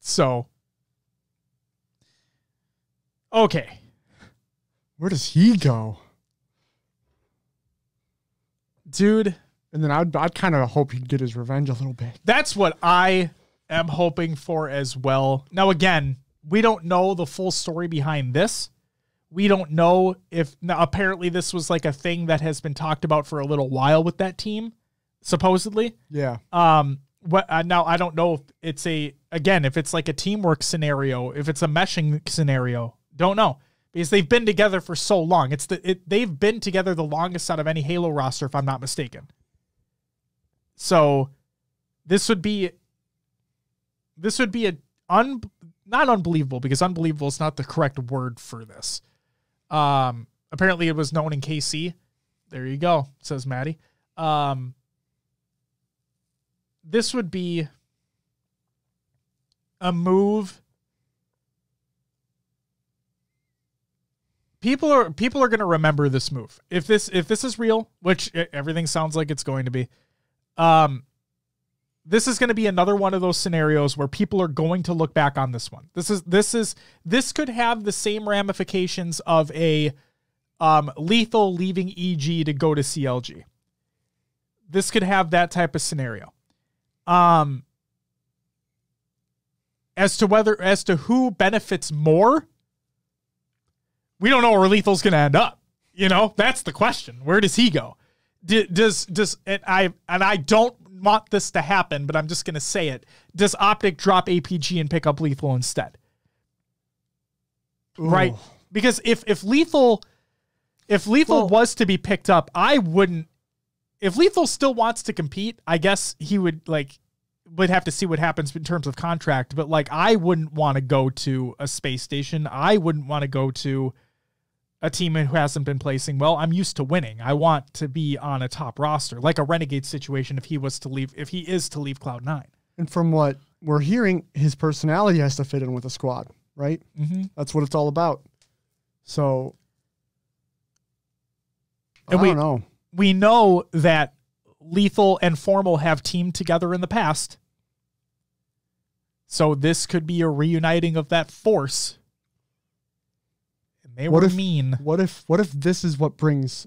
So okay. Where does he go? Dude. And then I'd kind of hope he'd get his revenge a little bit. That's what I am hoping for as well. Now, again, we don't know the full story behind this. We don't know if now, apparently this was like a thing that has been talked about for a little while with that team, supposedly. Yeah. Now I don't know if it's if it's like a teamwork scenario, if it's a meshing scenario, don't know, because they've been together for so long. They've been together the longest out of any Halo roster, if I'm not mistaken. So this would be not unbelievable, because unbelievable is not the correct word for this. Apparently it was known in KC. There you go, says Maddie. This would be a move. People are going to remember this move. If this is real, which everything sounds like it's going to be, this is going to be another one of those scenarios where people are going to look back on this one. This could have the same ramifications of a Lethul leaving EG to go to CLG. This could have that type of scenario. As to who benefits more, we don't know where Lethal's going to end up. You know, that's the question. Where does he go? And I don't want this to happen, but I'm just going to say it. Does Optic drop APG and pick up Lethul instead? Ooh. Right? Because if Lethul was to be picked up, I wouldn't. If Lethul still wants to compete, I guess he would have to see what happens in terms of contract. But I wouldn't want to go to a space station. I wouldn't want to go to a team who hasn't been placing well. I'm used to winning. I want to be on a top roster, like a Renegade situation. If he is to leave Cloud9. And from what we're hearing, his personality has to fit in with the squad, right? Mm-hmm. That's what it's all about. So, I don't know. We know that Lethul and Formal have teamed together in the past. So this could be a reuniting of that force. And they were mean. What if this is what brings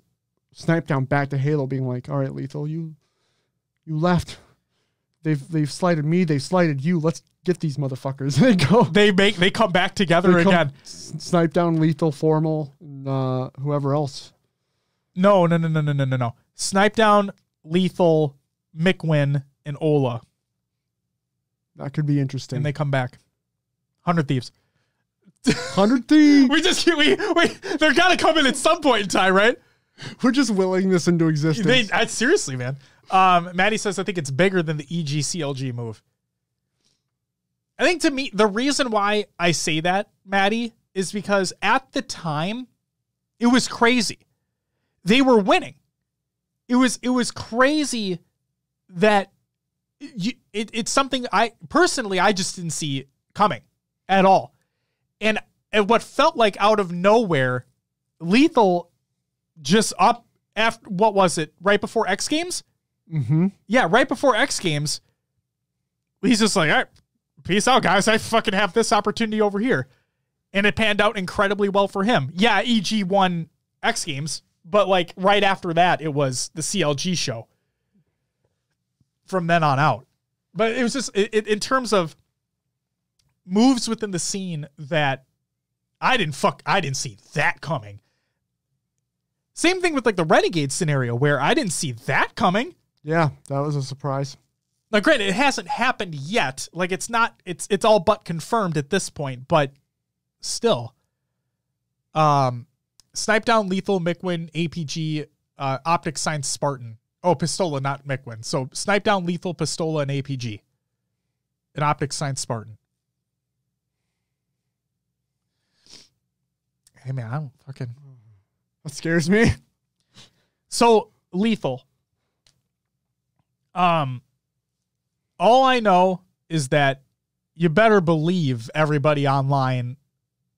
Snipedown back to Halo, being like, all right, Lethul, you left they've slighted me, they've slighted you. Let's get these motherfuckers. They go. They come back together again. Snipe down Lethul, Formal, and whoever else. No. Snipe down Lethul, Mickwin, and Ola. That could be interesting. And they come back. 100 Thieves. 100 Thieves. They're gotta come in at some point in time, right? We're just willing this into existence. Seriously, man. Maddie says, I think it's bigger than the EGCLG move. I think to me, the reason why I say that, Maddie, is because at the time, it was crazy. They were winning. It was crazy that it's something I just didn't see coming at all. And what felt like out of nowhere, Lethul just up after, what was it, right before X Games? Mm-hmm. Yeah, right before X Games, he's just like, all right, peace out, guys. I fucking have this opportunity over here. And it panned out incredibly well for him. Yeah, EG won X Games, but like right after that, it was the CLG show from then on out. But it was just, in terms of moves within the scene that I didn't see that coming. Same thing with like the Renegade scenario where I didn't see that coming. Yeah, that was a surprise. Like, granted, it hasn't happened yet. Like, it's all but confirmed at this point, but still. Snipe down Lethul, Mickwin, APG, Optic Science Spartan. Oh, Pistola, not Mickwin. So snipe down Lethul, Pistola, and APG. And Optic Science Spartan. Hey, man, I don't fucking... That scares me. So, Lethul. All I know is that you better believe everybody online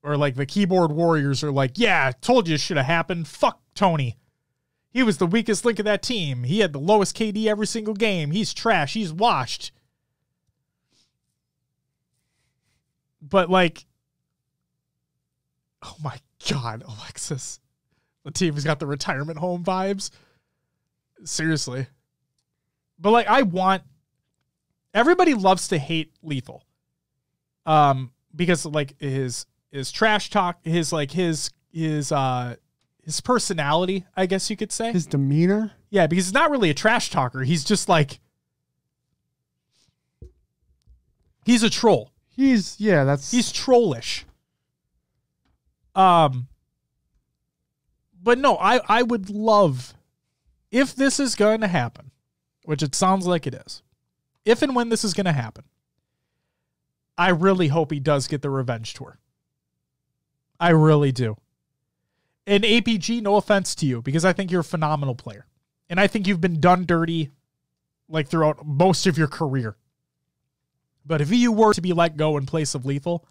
or like the keyboard warriors are like, yeah, told you it should have happened. Fuck Tony. He was the weakest link of that team. He had the lowest KD every single game. He's trash. He's washed. But like, oh my God, Alexis. The team has got the retirement home vibes. Seriously. But like, everybody loves to hate Lethul. Because like his trash talk, his personality, I guess you could say. His demeanor? Yeah, because he's not really a trash talker. He's just like, he's a troll. He's trollish. But no, I would love, if this is going to happen, which it sounds like it is, if and when this is going to happen, I really hope he does get the revenge tour. I really do. And APG, no offense to you, because I think you're a phenomenal player. And I think you've been done dirty like throughout most of your career. But if you were to be let go in place of Lethul,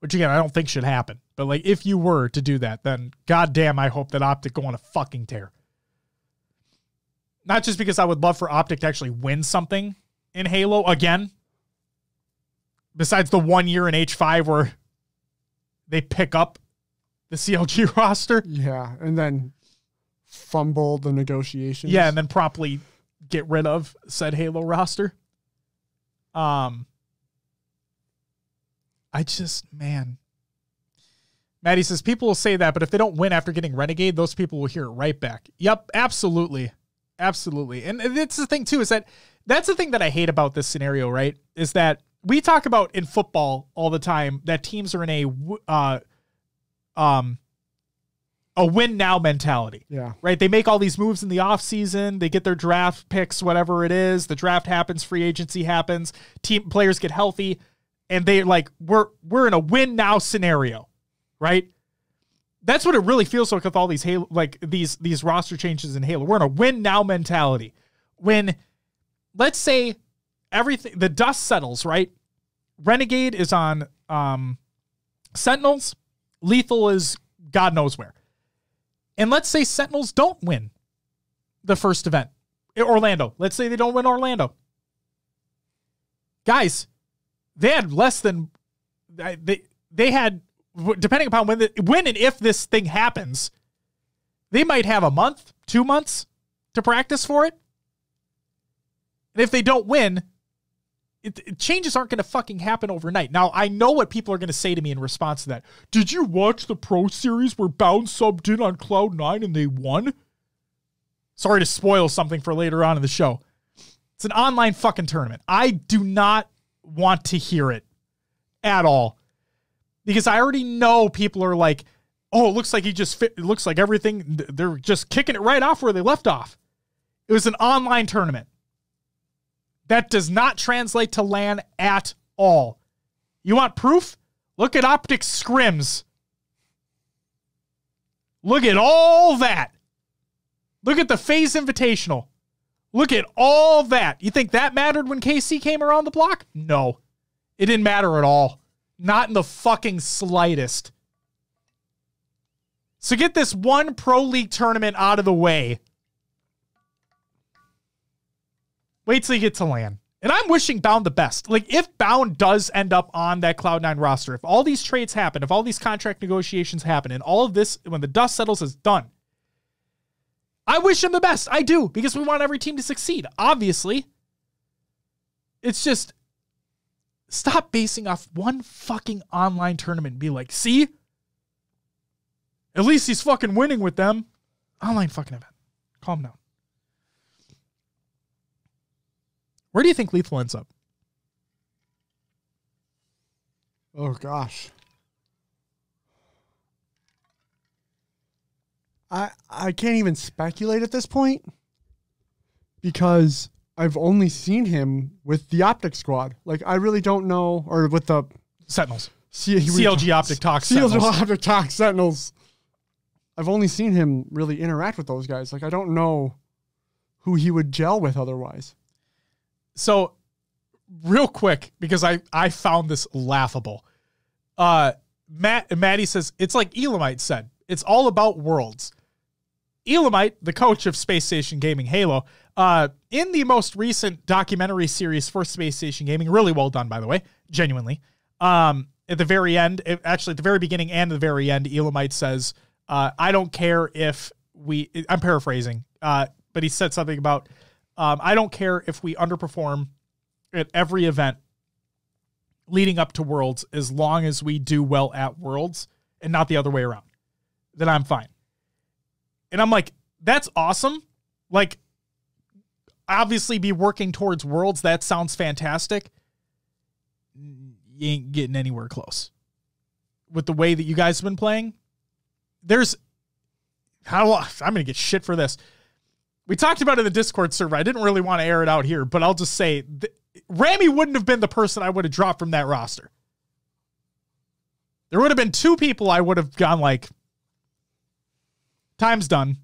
which again, I don't think should happen, but like if you were to do that, then goddamn, I hope that Optic go on a fucking tear. Not just because I would love for Optic to actually win something in Halo again, besides the 1 year in H5 where they pick up the CLG roster. Yeah, and then fumble the negotiations. Yeah, and then promptly get rid of said Halo roster. Man. Maddie says, people will say that, but if they don't win after getting Renegade, those people will hear it right back. Yep, absolutely. Absolutely. And it's the thing, too, is that's the thing that I hate about this scenario, right? Is that we talk about in football all the time that teams are in a win now mentality. Yeah. Right? They make all these moves in the offseason. They get their draft picks, whatever it is. The draft happens, free agency happens, team players get healthy, and they like, we're in a win now scenario, right? That's what it really feels like with all these Halo, like these roster changes in Halo. We're in a win now mentality. When, let's say, the dust settles, right? Renegade is on Sentinels. Lethul is God knows where. And let's say Sentinels don't win the first event. Orlando. Let's say they don't win Orlando. Guys, they had less than... They had, depending upon when and if this thing happens, they might have a month, 2 months to practice for it. And if they don't win, changes aren't going to fucking happen overnight. Now, I know what people are going to say to me in response to that. Did you watch the Pro Series where Bound subbed in on Cloud9 and they won? Sorry to spoil something for later on in the show. It's an online fucking tournament. I do not want to hear it at all. Because I already know people are like, oh, it looks like he just fit. It looks like everything, they're just kicking it right off where they left off. It was an online tournament. That does not translate to LAN at all. You want proof? Look at Optic scrims. Look at all that. Look at the FaZe Invitational. Look at all that. You think that mattered when KC came around the block? No. It didn't matter at all. Not in the fucking slightest. So get this one Pro League tournament out of the way. Wait till you get to LAN. And I'm wishing Bound the best. Like, if Bound does end up on that Cloud9 roster, if all these trades happen, if all these contract negotiations happen, and all of this, when the dust settles, is done, I wish him the best. I do, because we want every team to succeed. Obviously. It's just, stop basing off one fucking online tournament and be like, see? At least he's fucking winning with them. Online fucking event. Calm down. Where do you think Lethul ends up? Oh, gosh. I can't even speculate at this point because I've only seen him with the Optic squad. Like, I really don't know, or with the Sentinels. CLG Optic Talk Sentinels. Sentinels. CLG Optic Talk Sentinels. I've only seen him really interact with those guys. Like, I don't know who he would gel with otherwise. So, real quick, because I found this laughable. Maddie says, it's like Elamite said. It's all about worlds. Elamite, the coach of Space Station Gaming Halo, in the most recent documentary series for Space Station Gaming, really well done, by the way, genuinely. At the very end, actually at the very beginning and the very end, Elamite says, I don't care if I'm paraphrasing, but he said something about, I don't care if we underperform at every event leading up to Worlds, as long as we do well at Worlds and not the other way around, then I'm fine. And I'm like, that's awesome. Like, obviously be working towards Worlds. That sounds fantastic. You ain't getting anywhere close. With the way that you guys have been playing, I'm going to get shit for this. We talked about it in the Discord server. I didn't really want to air it out here, but I'll just say, Rami wouldn't have been the person I would have dropped from that roster. There would have been two people I would have gone like, time's done.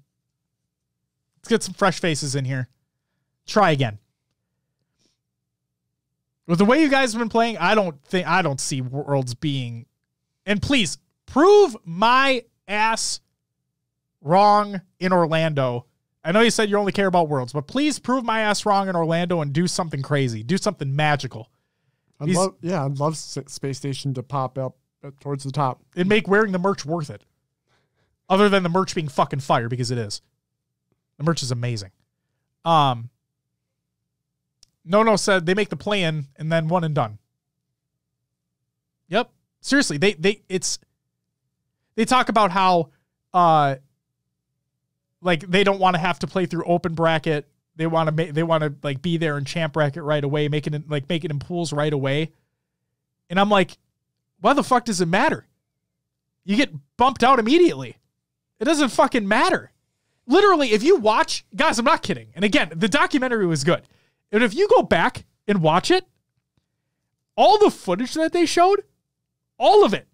Let's get some fresh faces in here. Try again. With the way you guys have been playing, I don't see Worlds being, and please prove my ass wrong in Orlando. I know you said you only care about Worlds, but please prove my ass wrong in Orlando and do something crazy. Do something magical. I'd love Space Station to pop up towards the top. And make wearing the merch worth it. Other than the merch being fucking fire, because it is. The merch is amazing. No said they make the play-in and then one and done. Yep. Seriously, they talk about how like they don't want to have to play through open bracket. They want to like be there in champ bracket right away, make it in pools right away. And I'm like, why the fuck does it matter? You get bumped out immediately. It doesn't fucking matter. Literally, if you watch, guys, I'm not kidding. And again, the documentary was good. And if you go back and watch it, all the footage that they showed, all of it,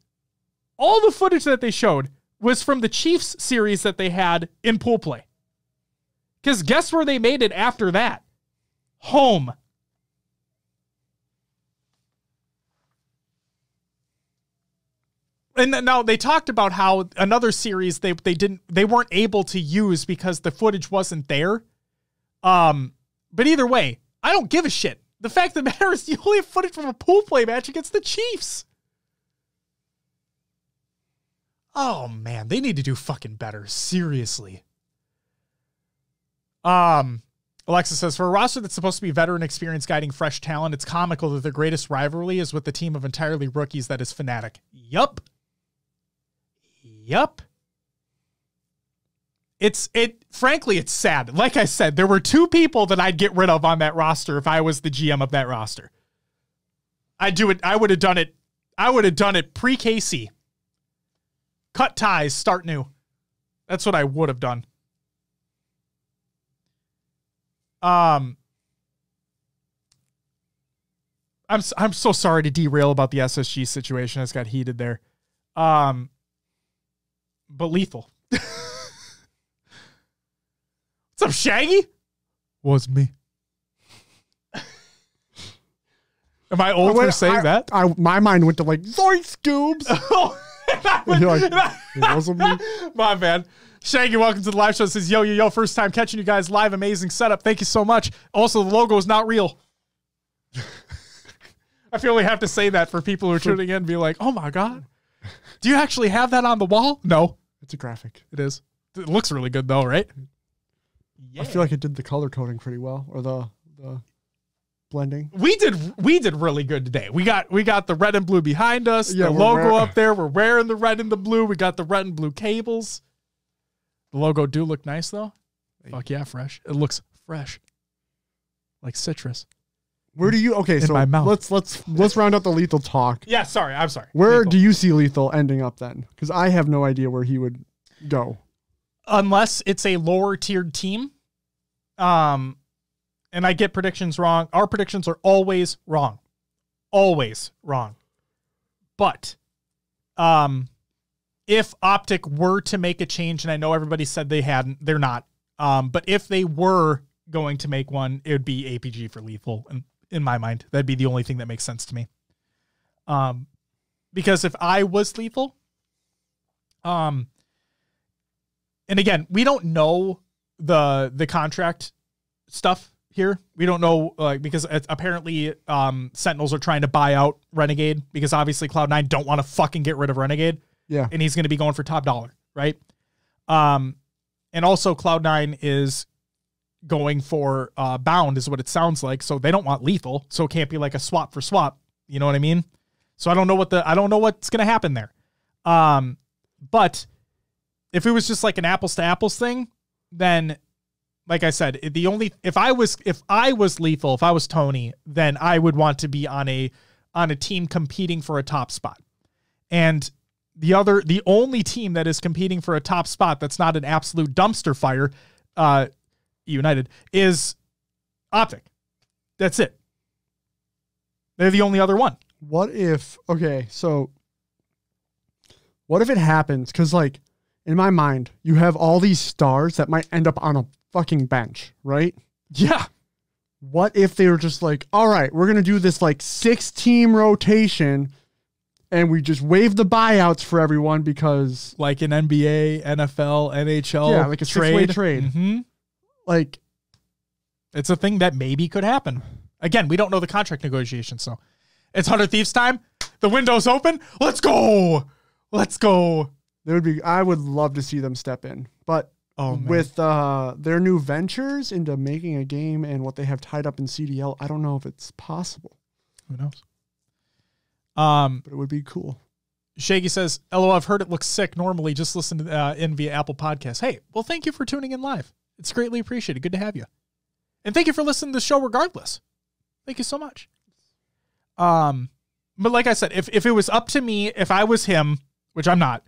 all the footage that they showed was from the Chiefs series that they had in pool play. Because guess where they made it after that? Home. And now they talked about how another series they weren't able to use because the footage wasn't there. But either way, I don't give a shit. The fact of the matter is you only have footage from a pool play match against the Chiefs. Oh man, they need to do fucking better. Seriously. Alexa says, for a roster that's supposed to be veteran experience guiding fresh talent, it's comical that their greatest rivalry is with the team of entirely rookies that is Fnatic. Yup. Frankly, it's sad. Like I said, there were 2 people that I'd get rid of on that roster if I was the GM of that roster. I would have done it pre-KC. Cut ties, start new. That's what I would have done. I'm so sorry to derail about the SSG situation. It's got heated there. But Lethul. What's up, Shaggy? Was me. Am I old for saying that? My mind went to like, Zoinks, Goobs. You're like, it wasn't me. My man. Shaggy, welcome to the live show. It says, yo, first time catching you guys live. Amazing setup. Thank you so much. Also, the logo is not real. I feel we have to say that for people who are tuning in and be like, oh my God. Do you actually have that on the wall? No. It's a graphic. It is. It looks really good though, right? Yeah. I feel like it did the color coding pretty well, or the blending. We did really good today. We got the red and blue behind us. The logo up there. We're wearing the red and the blue. We got the red and blue cables. The logo do look nice though. Fuck yeah, fresh. It looks fresh, like citrus. Where do you? Okay, so my mouth. let's round out the Lethul talk. Yeah, sorry. I'm sorry. Where do you see Lethul ending up then? Because I have no idea where he would go, unless it's a lower tiered team. And I get predictions wrong. Our predictions are always wrong. But, if Optic were to make a change, and I know everybody said they're not. But if they were going to make one, it would be APG for Lethul. And in my mind, that'd be the only thing that makes sense to me. Because if I was Lethul, and again, we don't know the contract stuff here. We don't know, because apparently Sentinels are trying to buy out Renegade, because obviously Cloud9 don't want to fucking get rid of Renegade. Yeah. And he's going to be going for top dollar, right? And also Cloud9 is going for Bound is what it sounds like. So they don't want Lethul. So it can't be like a swap for swap. You know what I mean? So I don't know what's going to happen there. But if it was just like an apples to apples thing, then like I said, if I was Lethul, if I was Tony, then I would want to be on a team competing for a top spot. And the only team that is competing for a top spot that's not an absolute dumpster fire, United, is Optic. That's it. They're the only other one. What if it happens? Because like in my mind, you have all these stars that might end up on a fucking bench, right? Yeah. What if they were just like, all right, we're going to do this like 6-team rotation and we just waive the buyouts for everyone because like an NBA, NFL, NHL, yeah, like a trade. 6-way trade. Mm-hmm. Like it's a thing that maybe could happen. Again, we don't know the contract negotiations, so it's 100 Thieves time. The window's open. Let's go. I would love to see them step in, but with their new ventures into making a game and what they have tied up in CDL, I don't know if it's possible. Who knows? But it would be cool. Shaggy says, "LO, I've heard it looks sick. Normally, just listen to in via Apple Podcasts." Hey, well, thank you for tuning in live. It's greatly appreciated. Good to have you, and thank you for listening to the show. Regardless, thank you so much. But like I said, if it was up to me, if I was him, which I'm not,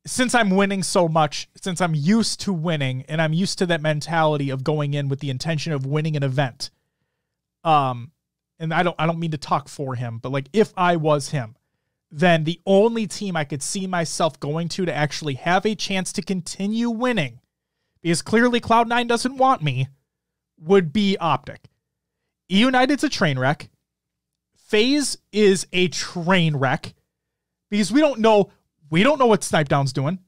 since I'm winning so much, since I'm used to winning, and I'm used to that mentality of going in with the intention of winning an event, and I don't mean to talk for him, but like if I was him, then the only team I could see myself going to actually have a chance to continue winning, because clearly Cloud9 doesn't want me, would be Optic. United's a train wreck. FaZe is a train wreck, because we don't know what Snipedown's doing.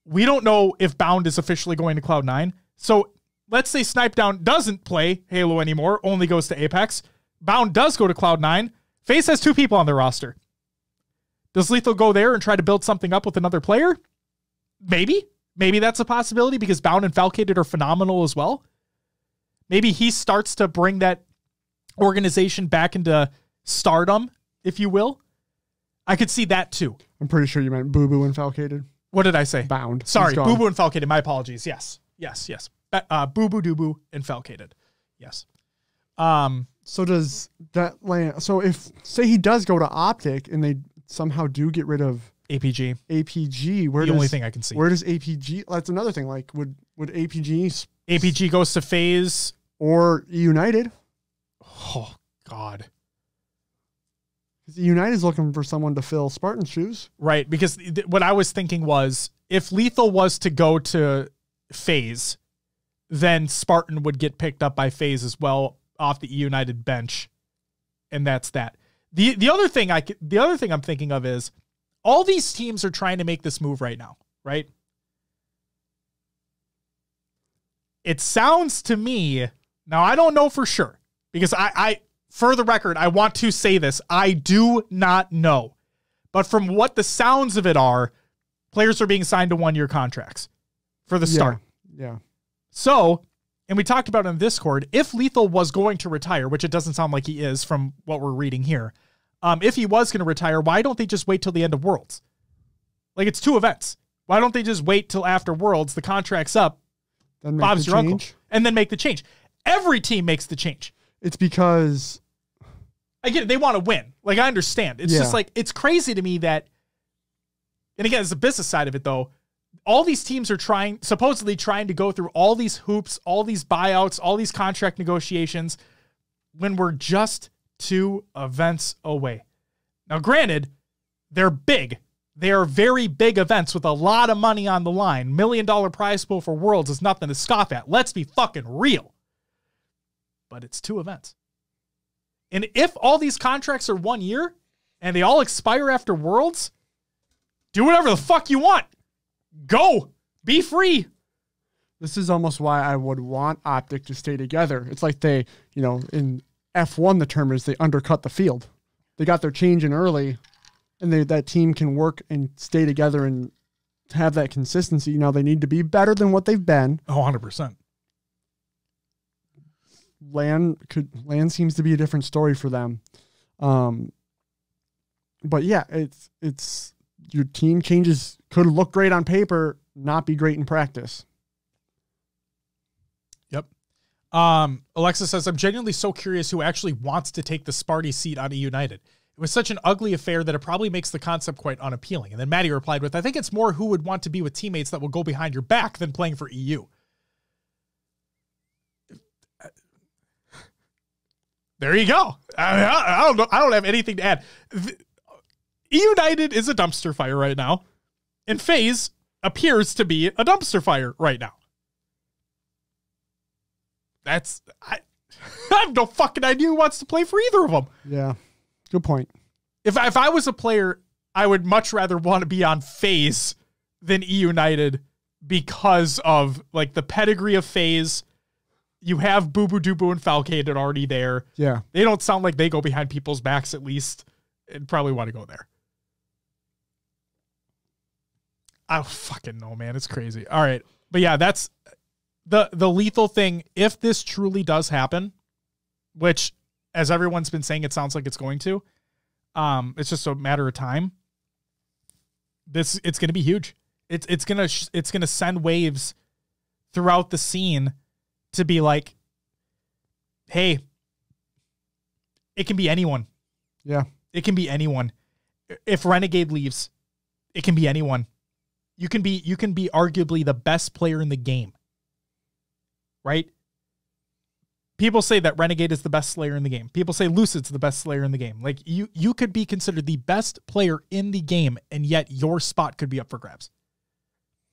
We don't know if Bound is officially going to Cloud9. So let's say Snipedown doesn't play Halo anymore, only goes to Apex. Bound does go to Cloud9. FaZe has 2 people on their roster. Does Lethul go there and try to build something up with another player? Maybe. Maybe that's a possibility, because Bound and Falcated are phenomenal as well. Maybe he starts to bring that organization back into stardom, if you will. I could see that too. I'm pretty sure you meant Boo Boo and Falcated. What did I say? Bound. Sorry, Boo Boo and Falcated. My apologies. Yes. Boo Boo Doo Boo and Falcated. Yes. So does that land? So if, say he does go to Optic and they somehow do get rid of APG, the only thing I can see. Where does APG? That's another thing. Like, would APG goes to FaZe or United? Oh God. United's looking for someone to fill Spartan's shoes. Right, because what I was thinking was if Lethul was to go to FaZe, then Spartan would get picked up by FaZe as well off the United bench, and that's that. The other thing I'm thinking of is all these teams are trying to make this move right now, right? It sounds to me, now I don't know for sure, because I for the record, I want to say this. I do not know. But from what the sounds of it are, players are being signed to 1-year contracts for the start. Yeah. So, and we talked about in Discord, if Lethul was going to retire, which it doesn't sound like he is from what we're reading here, if he was going to retire, why don't they just wait till the end of Worlds? Like, it's 2 events. Why don't they just wait till after Worlds, the contract's up, then Bob's your uncle, and then make the change? Every team makes the change. It's because I get it. They want to win. Like, I understand. It's just like, it's crazy to me that, and again, it's the business side of it though. All these teams are supposedly trying to go through all these hoops, all these buyouts, all these contract negotiations when we're just 2 events away. Now, granted, they're big. They are very big events with a lot of money on the line. $1 million prize pool for Worlds is nothing to scoff at. Let's be fucking real. But it's 2 events. And if all these contracts are 1 year and they all expire after Worlds, do whatever the fuck you want. Go. Be free. This is almost why I would want Optic to stay together. It's like they, in F1, the term is they undercut the field. They got their change in early, and that team can work and stay together and have that consistency. They need to be better than what they've been. Oh, 100%. LAN seems to be a different story for them. But yeah, it's your team changes could look great on paper, not be great in practice. Yep. Alexa says, I'm genuinely so curious who actually wants to take the Sparty seat on United. It was such an ugly affair that it probably makes the concept quite unappealing. And then Maddie replied with, I think it's more who would want to be with teammates that will go behind your back than playing for EU. There you go. I don't know. I don't have anything to add. United is a dumpster fire right now, and FaZe appears to be a dumpster fire right now. I have no fucking idea who wants to play for either of them. Yeah, good point. If I was a player, I would much rather want to be on FaZe than United because of like the pedigree of FaZe. You have Boo Boo Doo Boo and Falcated already there. Yeah. They don't sound like they go behind people's backs at least. And probably want to go there. I don't fucking know, man. It's crazy. All right. But yeah, that's the Lethul thing. If this truly does happen, which as everyone's been saying, it sounds like it's going to, it's just a matter of time. It's going to be huge. It's going to send waves throughout the scene to be like, hey, it can be anyone. Yeah. It can be anyone. If Renegade leaves, it can be anyone. You can be arguably the best player in the game. Right? People say that Renegade is the best Slayer in the game. People say Lucid's the best Slayer in the game. Like you could be considered the best player in the game, and yet your spot could be up for grabs.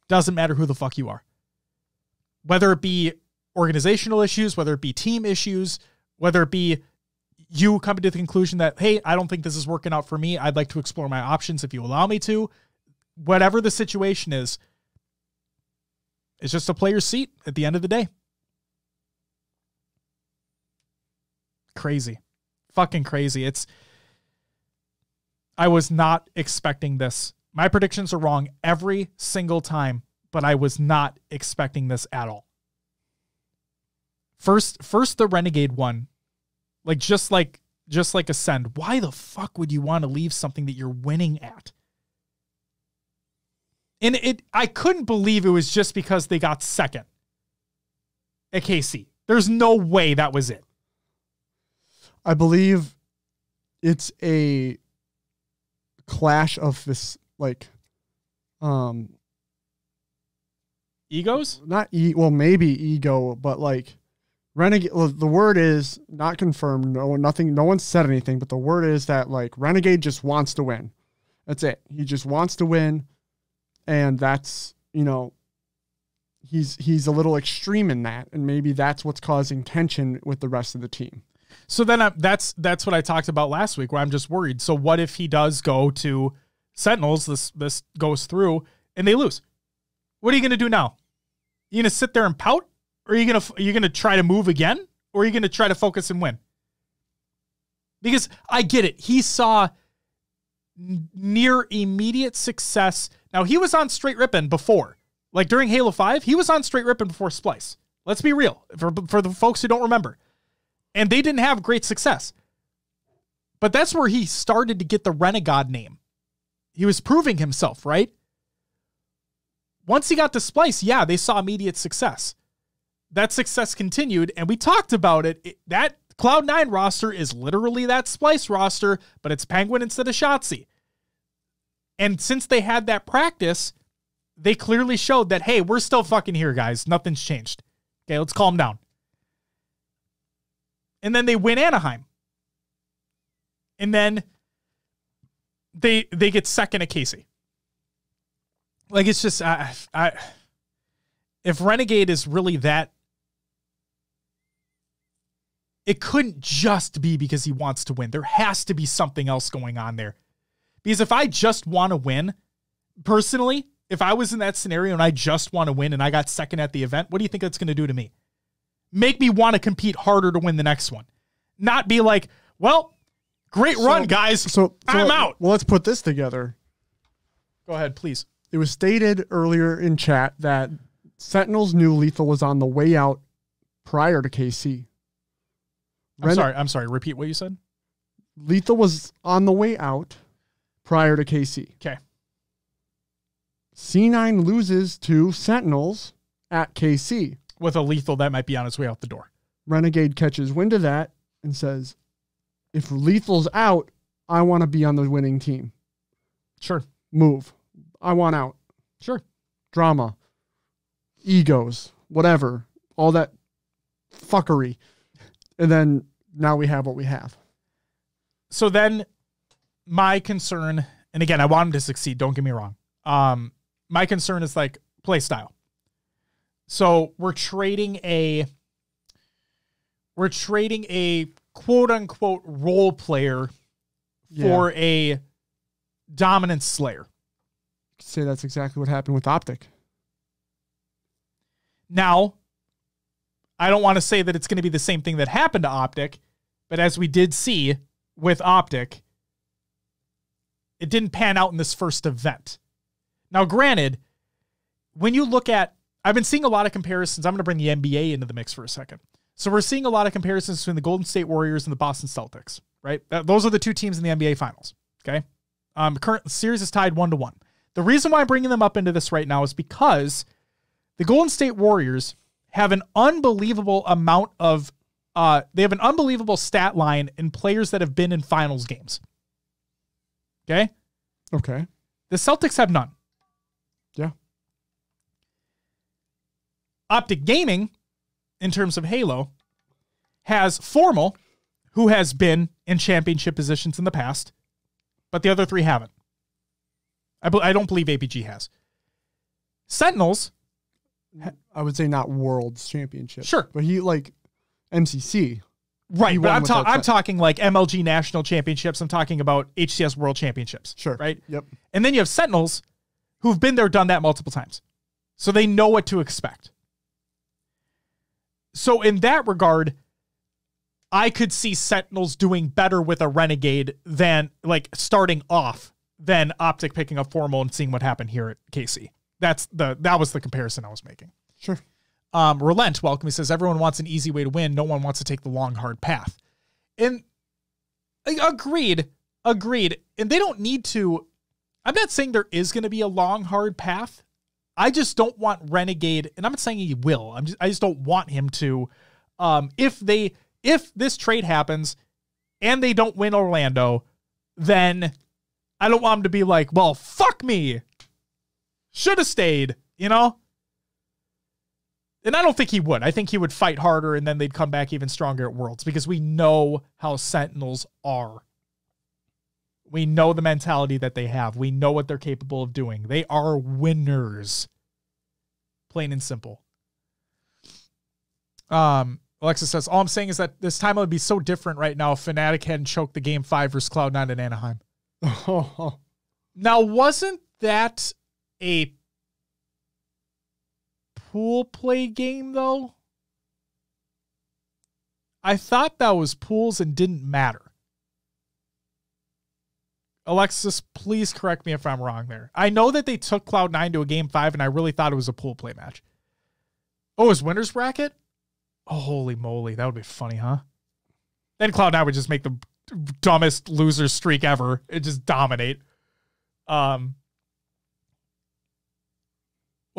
Doesn't matter who the fuck you are. Whether it be organizational issues, whether it be team issues, whether it be you coming to the conclusion that, hey, I don't think this is working out for me. I'd like to explore my options if you allow me to. Whatever the situation is, it's just a player's seat at the end of the day. Crazy. Fucking crazy. I was not expecting this. My predictions are wrong every single time, but I was not expecting this at all. First the Renegade one, like just like Ascend. Why the fuck would you want to leave something that you're winning at? And I couldn't believe it was just because they got second at KC. There's no way that was it. I believe it's a clash of this, like, egos? Well, maybe ego, but like Renegade. Well, the word is not confirmed. No one said anything, but the word is that like Renegade just wants to win. That's it. He just wants to win. And that's, he's a little extreme in that. And maybe that's what's causing tension with the rest of the team. So then that's what I talked about last week, where I'm just worried. So what if he does go to Sentinels, this goes through, and they lose? What are you going to do now? You going to sit there and pout? Or are you going to try to move again? Or are you going to try to focus and win? Because I get it. He saw near immediate success. Now, he was on straight ripping before. Like during Halo 5, he was on straight ripping before Splice. Let's be real. For the folks who don't remember. And they didn't have great success. But that's where he started to get the Renegade name. He was proving himself, right? Once he got to Splice, yeah, they saw immediate success. That success continued, and we talked about it. That Cloud9 roster is literally that Splice roster, but it's Penguin instead of Shotzzy. And since they had that practice, they clearly showed that, hey, we're still fucking here, guys. Nothing's changed. Okay, let's calm down. And then they win Anaheim. And then they get second at Casey. Like, it's just, if Renegade is really that, it couldn't just be because he wants to win. There has to be something else going on there. Because if I just want to win, personally, if I was in that scenario and I just want to win and I got second at the event, what do you think that's going to do to me? Make me want to compete harder to win the next one. Not be like, well, great run, guys. So I'm out. Well, let's put this together. Go ahead, please. It was stated earlier in chat that Sentinels knew Lethul was on the way out prior to KC. I'm sorry. Repeat what you said. Lethul was on the way out prior to KC. Okay. C9 loses to Sentinels at KC. With a Lethul that might be on its way out the door. Renegade catches wind of that and says, if Lethul's out, I want to be on the winning team. Sure. Move. I want out. Sure. Drama. Egos. Whatever. All that fuckery. And then now we have what we have. So then my concern, and again, I want him to succeed. Don't get me wrong. My concern is like play style. So we're trading a quote unquote role player for a dominant slayer. Say that's exactly what happened with Optic. Now, I don't want to say that it's going to be the same thing that happened to Optic, but as we did see with Optic, it didn't pan out in this first event. Now, granted, when you look at, I've been seeing a lot of comparisons. I'm going to bring the NBA into the mix for a second. So we're seeing a lot of comparisons between the Golden State Warriors and the Boston Celtics, right? Those are the two teams in the NBA Finals, okay? Current series is tied 1-1. The reason why I'm bringing them up into this right now is because the Golden State Warriors have an unbelievable amount of, they have an unbelievable stat line in players that have been in finals games. Okay? Okay. The Celtics have none. Yeah. Optic Gaming, in terms of Halo, has Formal, who has been in championship positions in the past, but the other three haven't. I don't believe APG has. Sentinels, I would say not World's Championship. Sure. But he, like, MCC. Right, but I'm talking like MLG National Championships. I'm talking about HCS World Championships. Sure. Right? Yep. And then you have Sentinels who've been there, done that multiple times. So they know what to expect. So in that regard, I could see Sentinels doing better with a Renegade than, like, starting off than Optic picking up Formal and seeing what happened here at KC. That was the comparison I was making. Sure. Relent, welcome. He says, everyone wants an easy way to win. No one wants to take the long, hard path. And agreed. And they don't need to. I'm not saying there is going to be a long, hard path. I just don't want Renegade, and I'm not saying he will. I just don't want him to. If this trade happens and they don't win Orlando, then I don't want him to be like, well, fuck me. Should have stayed, you know? And I don't think he would. I think he would fight harder and then they'd come back even stronger at Worlds because we know how Sentinels are. We know the mentality that they have. We know what they're capable of doing. They are winners. Plain and simple. Alexa says, all I'm saying is that this time it would be so different right now if Fnatic hadn't choked the game 5 versus Cloud9 in Anaheim. Now, wasn't that a pool play game, though? I thought that was pools and didn't matter. Alexis, please correct me if I'm wrong there. I know that they took Cloud9 to a game 5, and I really thought it was a pool play match. Oh, it was winner's bracket? Oh, holy moly. That would be funny, huh? Then Cloud9 would just make the dumbest loser streak ever. It'd just dominate. What'll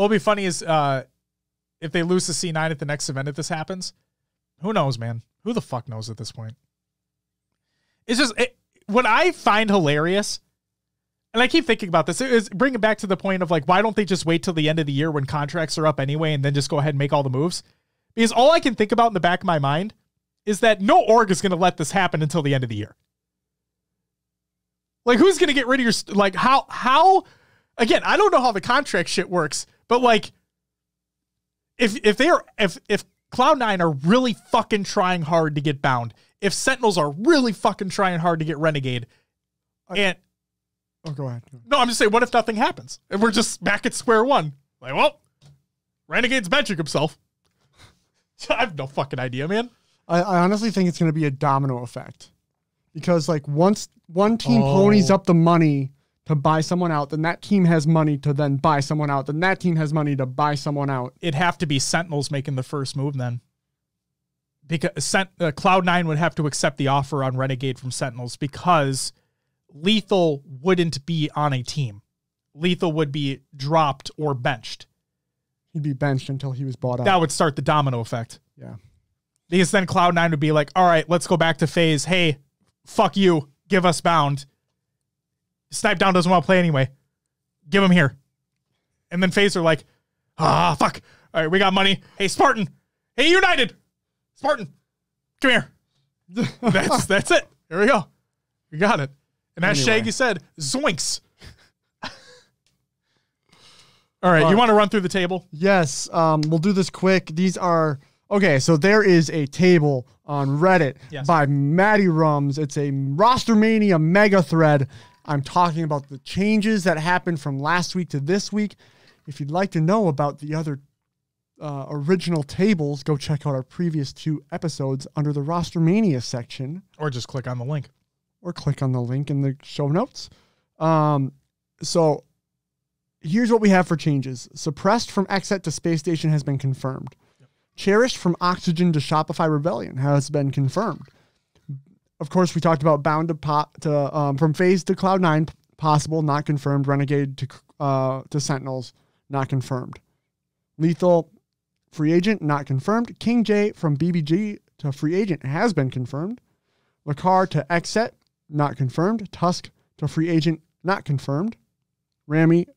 be funny is if they lose to C9 at the next event if this happens. Who knows, man? Who the fuck knows at this point? It's just... What I find hilarious, and I keep thinking about this, is bring it back to the point of like, why don't they just wait till the end of the year when contracts are up anyway and then just go ahead and make all the moves? Because all I can think about in the back of my mind is that no org is going to let this happen until the end of the year. Like, who's going to get rid of your, like, how, again, I don't know how the contract shit works, but like, if Cloud9 are really fucking trying hard to get bound, if Sentinels are really fucking trying hard to get Renegade, go ahead. No, I'm just saying, what if nothing happens? And we're just back at square one. Like, well, Renegade's benching himself. I have no fucking idea, man. I honestly think it's going to be a domino effect. Because, like, once one team ponies up the money to buy someone out, then that team has money to then buy someone out, then that team has money to buy someone out. It'd have to be Sentinels making the first move then. Because Cloud9 would have to accept the offer on Renegade from Sentinels because Lethul wouldn't be on a team. Lethul would be dropped or benched. He'd be benched until he was bought out. That would start the domino effect. Yeah. Because then Cloud9 would be like, all right, let's go back to FaZe. Hey, fuck you. Give us bound. Snipe Down doesn't want to play anyway. Give him here. And then FaZe are like, fuck. All right, we got money. Hey, Spartan. Hey, United. Spartan, come here. That's it. Here we go. We got it. And as Shaggy said, zoinks. All right, you want to run through the table? Yes, we'll do this quick. These are... Okay, so there is a table on Reddit by Matty Rums. It's a Rostermania mega thread. I'm talking about the changes that happened from last week to this week. If you'd like to know about the other original tables, go check out our previous 2 episodes under the Rostermania section. Or just click on the link. Or click on the link in the show notes. So here's what we have for changes. Suppressed from Exet to Space Station has been confirmed. Yep. Cherished from Oxygen to Shopify Rebellion has been confirmed. Of course, we talked about bound to from FaZe to Cloud9, possible, not confirmed. Renegade to Sentinels, not confirmed. Lethul, free agent, not confirmed. King J from BBG to free agent has been confirmed. Lakar to Exet, not confirmed. Tusk to free agent, not confirmed. Rami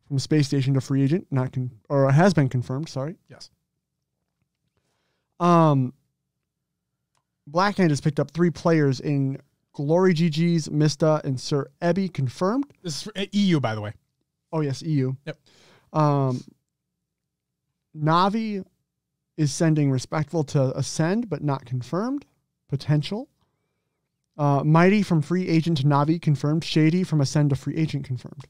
from Space Station to free agent, has been confirmed, sorry. Yes. Blackhand has picked up 3 players in Glory GG's, Mista, and Sir Ebby, confirmed. This is EU, by the way. Oh, yes, EU. Yep. Navi is sending Respectful to Ascend, but not confirmed. Potential. Mighty from free agent to Navi, confirmed. Shady from Ascend to free agent, confirmed.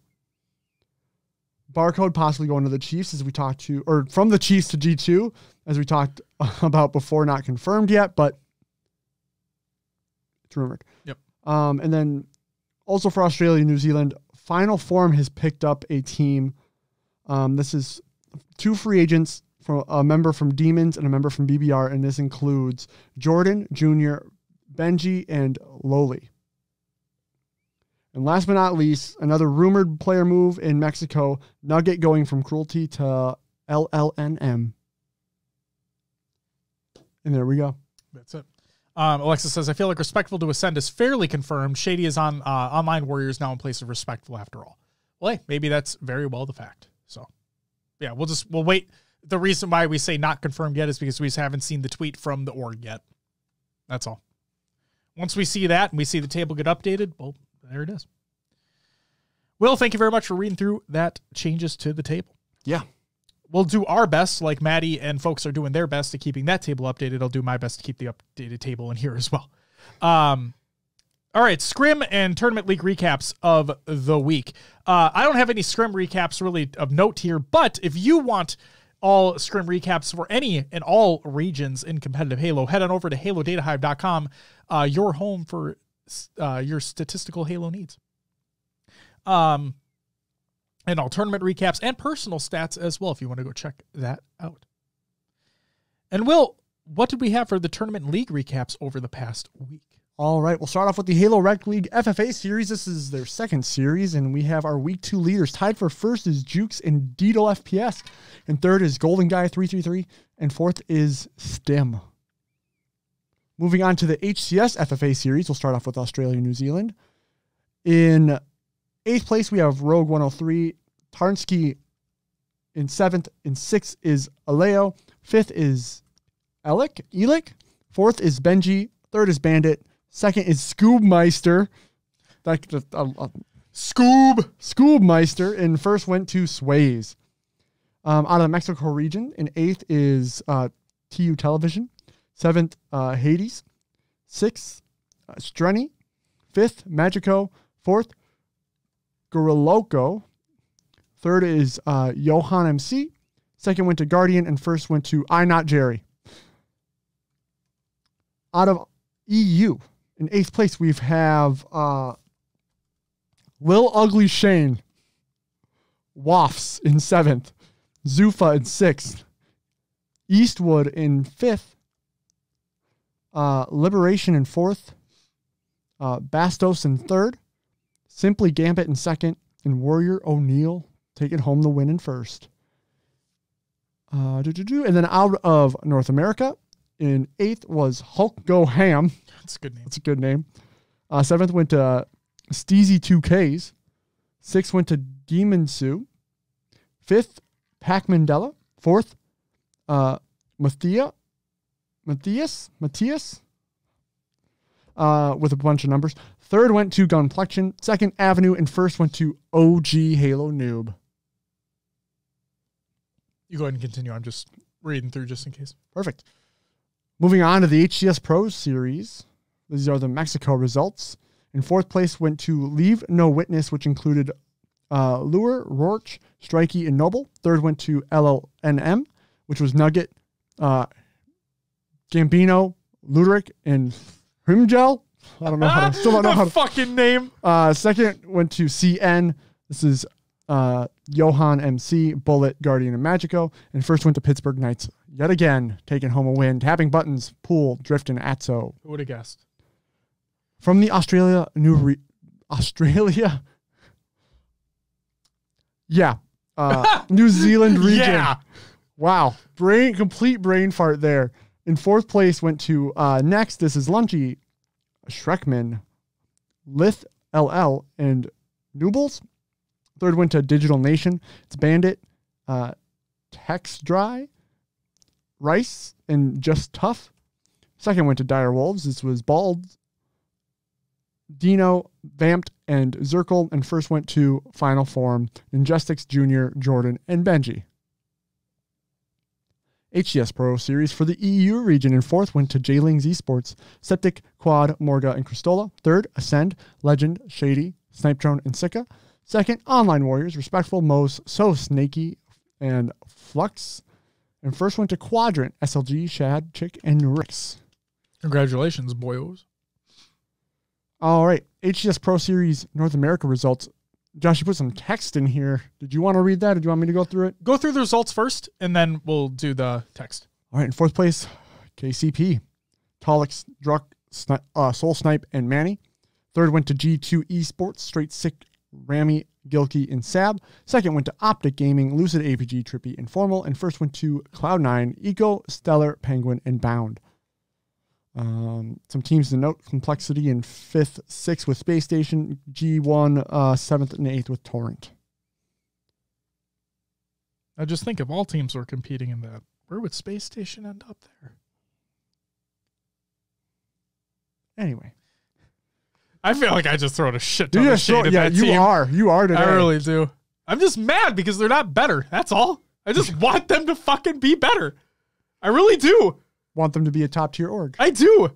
Barcode possibly going to the Chiefs, as we talked to, or from the Chiefs to G2, as we talked about before, not confirmed yet, but it's rumored. Yep. And then also for Australia and New Zealand, Final Form has picked up a team. This is 2 free agents from a member from Demons and a member from BBR, and this includes Jordan, Junior, Benji, and Loli. And last but not least, another rumored player move in Mexico, Nugget going from Cruelty to LLNM. And there we go. That's it. Alexa says, I feel like Respectful to Ascend is fairly confirmed. Shady is on Online Warriors now in place of Respectful after all. Well, hey, maybe that's very well the fact. So, yeah, we'll wait. The reason why we say not confirmed yet is because we haven't seen the tweet from the org yet. That's all. Once we see that and we see the table get updated, well, there it is. Will, thank you very much for reading through that changes to the table. Yeah. We'll do our best, like Maddie and folks are doing their best to keeping that table updated. I'll do my best to keep the updated table in here as well. All right, Scrim and Tournament League recaps of the week. I don't have any Scrim recaps really of note here, but if you want all Scrim recaps for any and all regions in competitive Halo, head on over to HaloDataHive.com, your home for your statistical Halo needs. And all tournament recaps and personal stats as well, if you want to go check that out. And Will, what did we have for the Tournament League recaps over the past week? All right, we'll start off with the Halo Rec League FFA series. This is their second series, and we have our Week 2 leaders. Tied for first is Jukes and Deedle FPS, and third is Golden Guy 333, and fourth is Stim. Moving on to the HCS FFA series, we'll start off with Australia and New Zealand. In 8th place, we have Rogue 103, Tarnsky in 7th. In 6th is Aleo. 5th is Elik. 4th is Benji. 3rd is Bandit. 2nd is Scoobmeister. Scoobmeister. And first went to Sways. Out of the Mexico region, in 8th is TU Television. 7th, Hades. 6th, Strenny. 5th, Magico. 4th, Goriloco. 3rd is Johan MC. 2nd went to Guardian, and first went to I Not Jerry. Out of EU, in 8th place, we have Lil Ugly Shane. Wafts in 7th. Zufa in 6th. Eastwood in 5th. Liberation in 4th. Bastos in 3rd. Simply Gambit in 2nd. And Warrior O'Neill taking home the win in 1st. And then out of North America, in 8th was Hulk Go Ham. That's a good name. That's a good name. 7th went to Steezy 2Ks. 6th went to Demon Sue. 5th, Pac Mandela. 4th, Matthias, with a bunch of numbers. 3rd went to Gunplexion. 2nd, Avenue. And 1st went to OG Halo Noob. You go ahead and continue. I'm just reading through just in case. Perfect. Moving on to the HCS Pro Series. These are the Mexico results. In 4th place went to Leave No Witness, which included Lure, Rorch, Strikey, and Noble. 3rd went to LLNM, which was Nugget, Gambino, Luderick, and Hrimgel. I don't know how to. Still don't know how to. Fucking name. 2nd went to CN. This is Johan MC, Bullet, Guardian, and Magico. And first went to Pittsburgh Knights yet again, taking home a win. Tapping buttons, Pool, Drift, and Atso. Who would have guessed? From the Australia. Yeah. New Zealand region. Yeah. Wow. Complete brain fart there. In 4th place went to next. This is Lunchy, Shrekman, Lith LL, and Noobles. 3rd went to Digital Nation. It's Bandit, Tex Dry, Rice, and Just Tough. 2nd went to Dire Wolves. This was Bald, Dino, Vamped, and Zirkel. And first went to Final Form, Injustix, Junior, Jordan, and Benji. HCS Pro Series for the EU region. In 4th went to J-Lings Esports, Septic, Quad, Morga, and Cristola. 3rd, Ascend, Legend, Shady, Snipetrone, and Sika. 2nd, Online Warriors, Respectful, Mose, So Snaky, and Flux. And first went to Quadrant, SLG, Shad, Chick, and Rix. Congratulations, boyos. All right, HCS Pro Series North America results. Josh, you put some text in here. Did you want to read that, or do you want me to go through it? Go through the results first, and then we'll do the text. All right, in fourth place, KCP, Talix, Druck, Soul Snipe, and Manny. Third went to G2 Esports, Straight Sick, Rami, Gilkey, and Sab. Second went to Optic Gaming, Lucid APG, Trippy, and Formal. And first went to Cloud9, Eco, Stellar, Penguin, and Bound. Some teams to note: Complexity in 5th, 6th with Space Station, G1, 7th, and 8th with Torrent. I just think if all teams were competing in that, where would Space Station end up there? Anyway. I feel like I just thrown a shit ton of shade at that team. You are today. I really do. I'm just mad because they're not better. That's all. I just want them to fucking be better. I really do. Want them to be a top tier org. I do.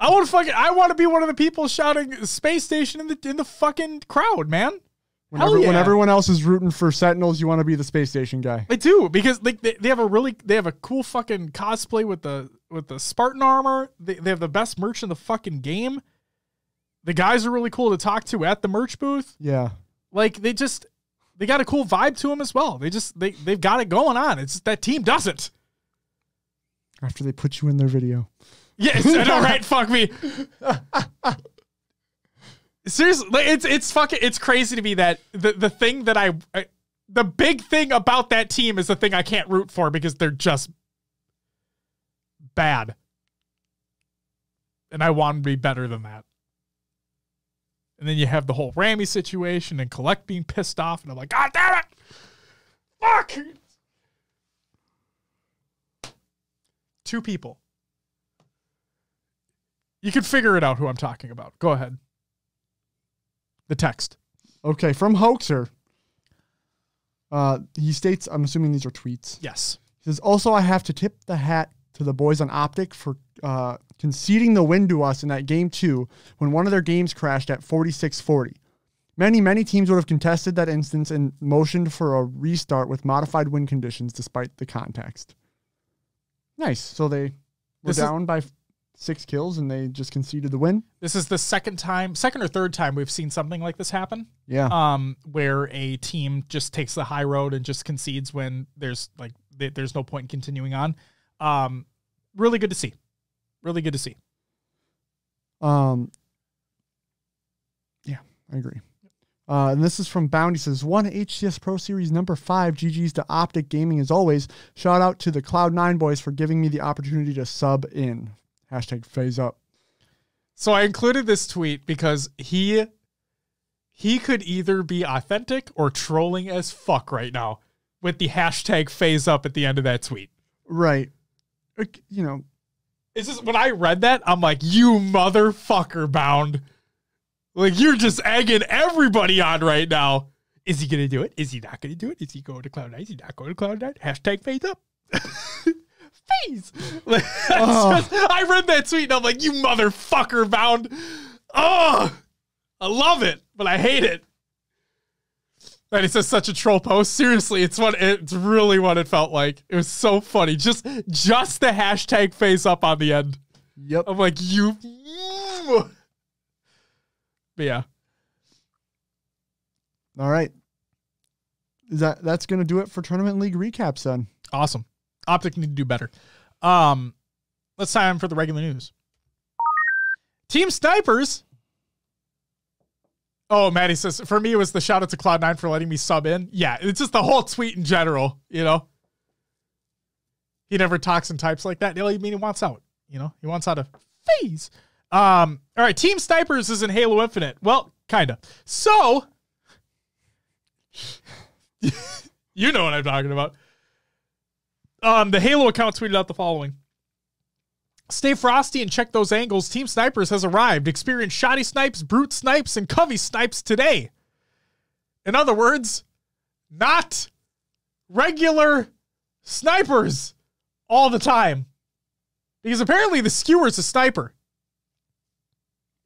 I want to be one of the people shouting Space Station in the fucking crowd, man. When everyone else is rooting for Sentinels, you want to be the Space Station guy. I do, because like they have a cool fucking cosplay with the Spartan armor. They have the best merch in the fucking game. The guys are really cool to talk to at the merch booth. Yeah. Like they got a cool vibe to them as well. They've got it going on. It's just that team doesn't. After they put you in their video. Yes, I know, right? Fuck me. Seriously, it's crazy to me that the thing that the big thing about that team is the thing I can't root for because they're just bad. And I want them to be better than that. And then you have the whole Rami situation and Collect being pissed off, and I'm like, God damn it! Fuck! 2 people. You can figure it out who I'm talking about. Go ahead. The text. Okay, from Hoaxer. He states, I'm assuming these are tweets. Yes. He says, also, I have to tip the hat to the boys on Optic for conceding the win to us in that game 2 when one of their games crashed at 46-40. Many teams would have contested that instance and motioned for a restart with modified win conditions despite the context. Nice. So they were down by 6 kills and they just conceded the win. This is the second or third time we've seen something like this happen. Yeah. Where a team just takes the high road and just concedes when there's no point in continuing on. Really good to see. Really good to see. Yeah, I agree. And this is from Bounty. Says, won HCS Pro Series number 5. GG's to Optic Gaming as always. Shout out to the Cloud9 boys for giving me the opportunity to sub in. Hashtag phase up. So I included this tweet because he could either be authentic or trolling as fuck right now with the hashtag phase up at the end of that tweet. Right. You know, it's just when I read that, I'm like, you motherfucker, Bound. Like, you're just egging everybody on right now. Is he going to do it? Is he not going to do it? Is he going to Cloud9? Is he not going to Cloud9? Hashtag phase up. Phase. I read that tweet and I'm like, you motherfucker, Bound. Oh, I love it, but I hate it. And it's just such a troll post. Seriously, it's really what it felt like. It was so funny. Just the hashtag face up on the end. Yep. I'm like, you. But yeah. All right. That's going to do it for Tournament League recaps then. Awesome. Optic need to do better. Let's time for the regular news. Team Snipers. Oh, Maddie says, for me, it was the shout out to Cloud9 for letting me sub in. Yeah, it's just the whole tweet in general, you know? He never talks and types like that. I mean, he wants out, you know? He wants out of phase. All right, Team Snipers is in Halo Infinite. Well, kind of. So, you know what I'm talking about. The Halo account tweeted out the following. Stay frosty and check those angles. Team Snipers has arrived. Experience shoddy snipes, brute snipes, and covey snipes today. In other words, not regular snipers all the time. Because apparently the skewer's a sniper.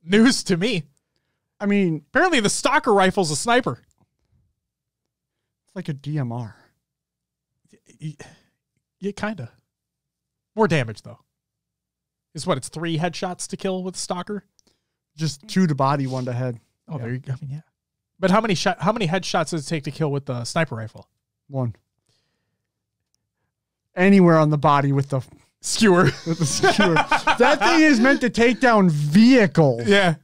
News to me. I mean, apparently the stalker rifle's a sniper. It's like a DMR. Yeah, kind of. More damage, though. Is what, it's 3 headshots to kill with Stalker? Just 2 to body, 1 to head. Oh, yeah. There you go. I mean, yeah. But how many headshots does it take to kill with the sniper rifle? 1. Anywhere on the body with the skewer. That thing is meant to take down vehicles. Yeah.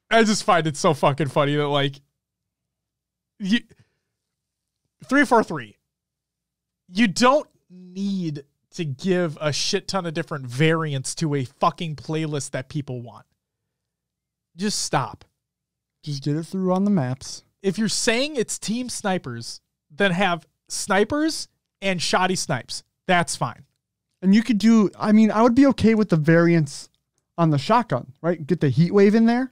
I just find it so fucking funny that, like, 343. You don't need to give a shit ton of different variants to a fucking playlist that people want. Just stop. Just get it through on the maps. If you're saying it's team snipers, then have snipers and shoddy snipes. That's fine. And you could do, I mean, I would be okay with the variants on the shotgun, right? Get the heat wave in there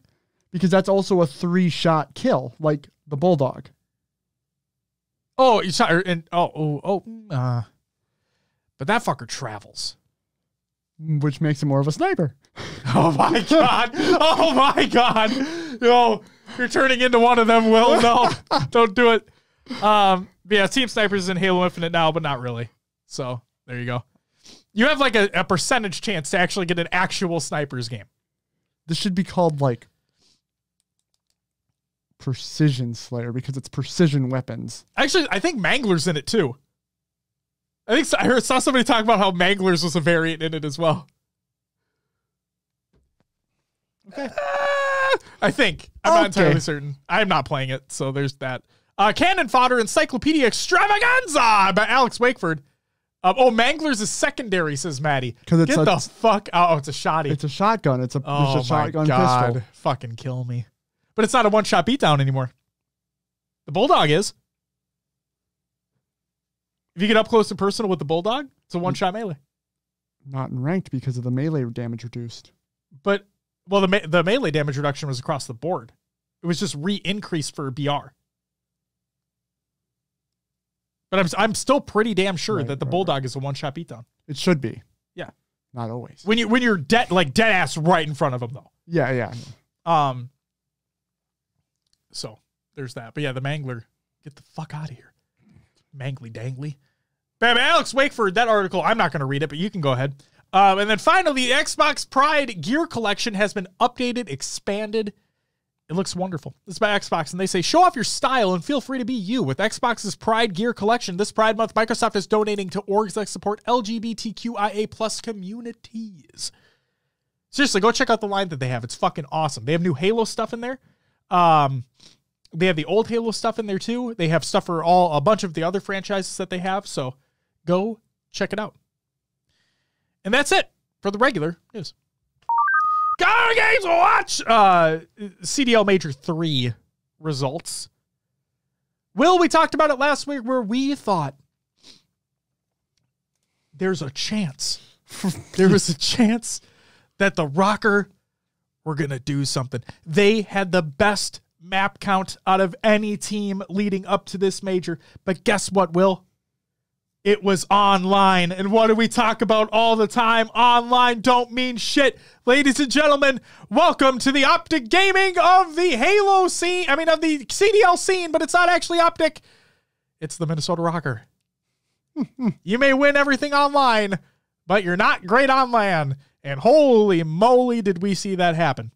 because that's also a 3-shot kill, like the Bulldog. Oh, you shot, but that fucker travels. Which makes him more of a sniper. Oh my God. Oh my God. No, you're turning into one of them, Will. No, don't do it. Yeah, Team Snipers in Halo Infinite now, but not really. So there you go. You have like a percentage chance to actually get an actual snipers game. This should be called like Precision Slayer because it's precision weapons. Actually, I think Mangler's in it too. I saw somebody talk about how Mangler's was a variant in it as well. Okay. I think. I'm not entirely certain. I'm not playing it, so there's that. Cannon Fodder Encyclopedia Extravaganza by Alex Wakeford. Mangler's is secondary, says Maddie. Get the fuck out. Oh, it's a shotty. It's a shotgun. It's a shotgun pistol. Fucking kill me. But it's not a one-shot beatdown anymore. The Bulldog is. If you get up close and personal with the Bulldog, it's a one-shot melee. Not in ranked because of the melee damage reduced. But, well, the melee damage reduction was across the board. It was just re-increased for BR. But I'm still pretty damn sure that the Bulldog is a one-shot beatdown. It should be. Yeah. Not always. When you're dead ass right in front of him, though. Yeah. So there's that. But yeah, the Mangler, get the fuck out of here. Mangly dangly. Bam, Alex Wakeford, that article, I'm not going to read it, but you can go ahead. And then finally, the Xbox Pride gear collection has been updated, expanded. It looks wonderful. This is by Xbox, and they say, show off your style and feel free to be you. With Xbox's Pride gear collection, this Pride Month, Microsoft is donating to orgs that support LGBTQIA plus communities. Seriously, go check out the line that they have. It's fucking awesome. They have new Halo stuff in there. They have the old Halo stuff in there too. They have stuff for a bunch of the other franchises that they have. So go check it out. And that's it for the regular news. Go games watch! CDL Major 3 results. Will, we talked about it last week where we thought there's a chance. There was a chance that the Rocker were going to do something. They had the best map count out of any team leading up to this major. But guess what, Will? It was online. And what do we talk about all the time? Online don't mean shit. Ladies and gentlemen, welcome to the Optic Gaming of the Halo scene. Of the CDL scene, but it's not actually Optic. It's the Minnesota Rocker. You may win everything online, but you're not great on LAN. And holy moly, did we see that happen.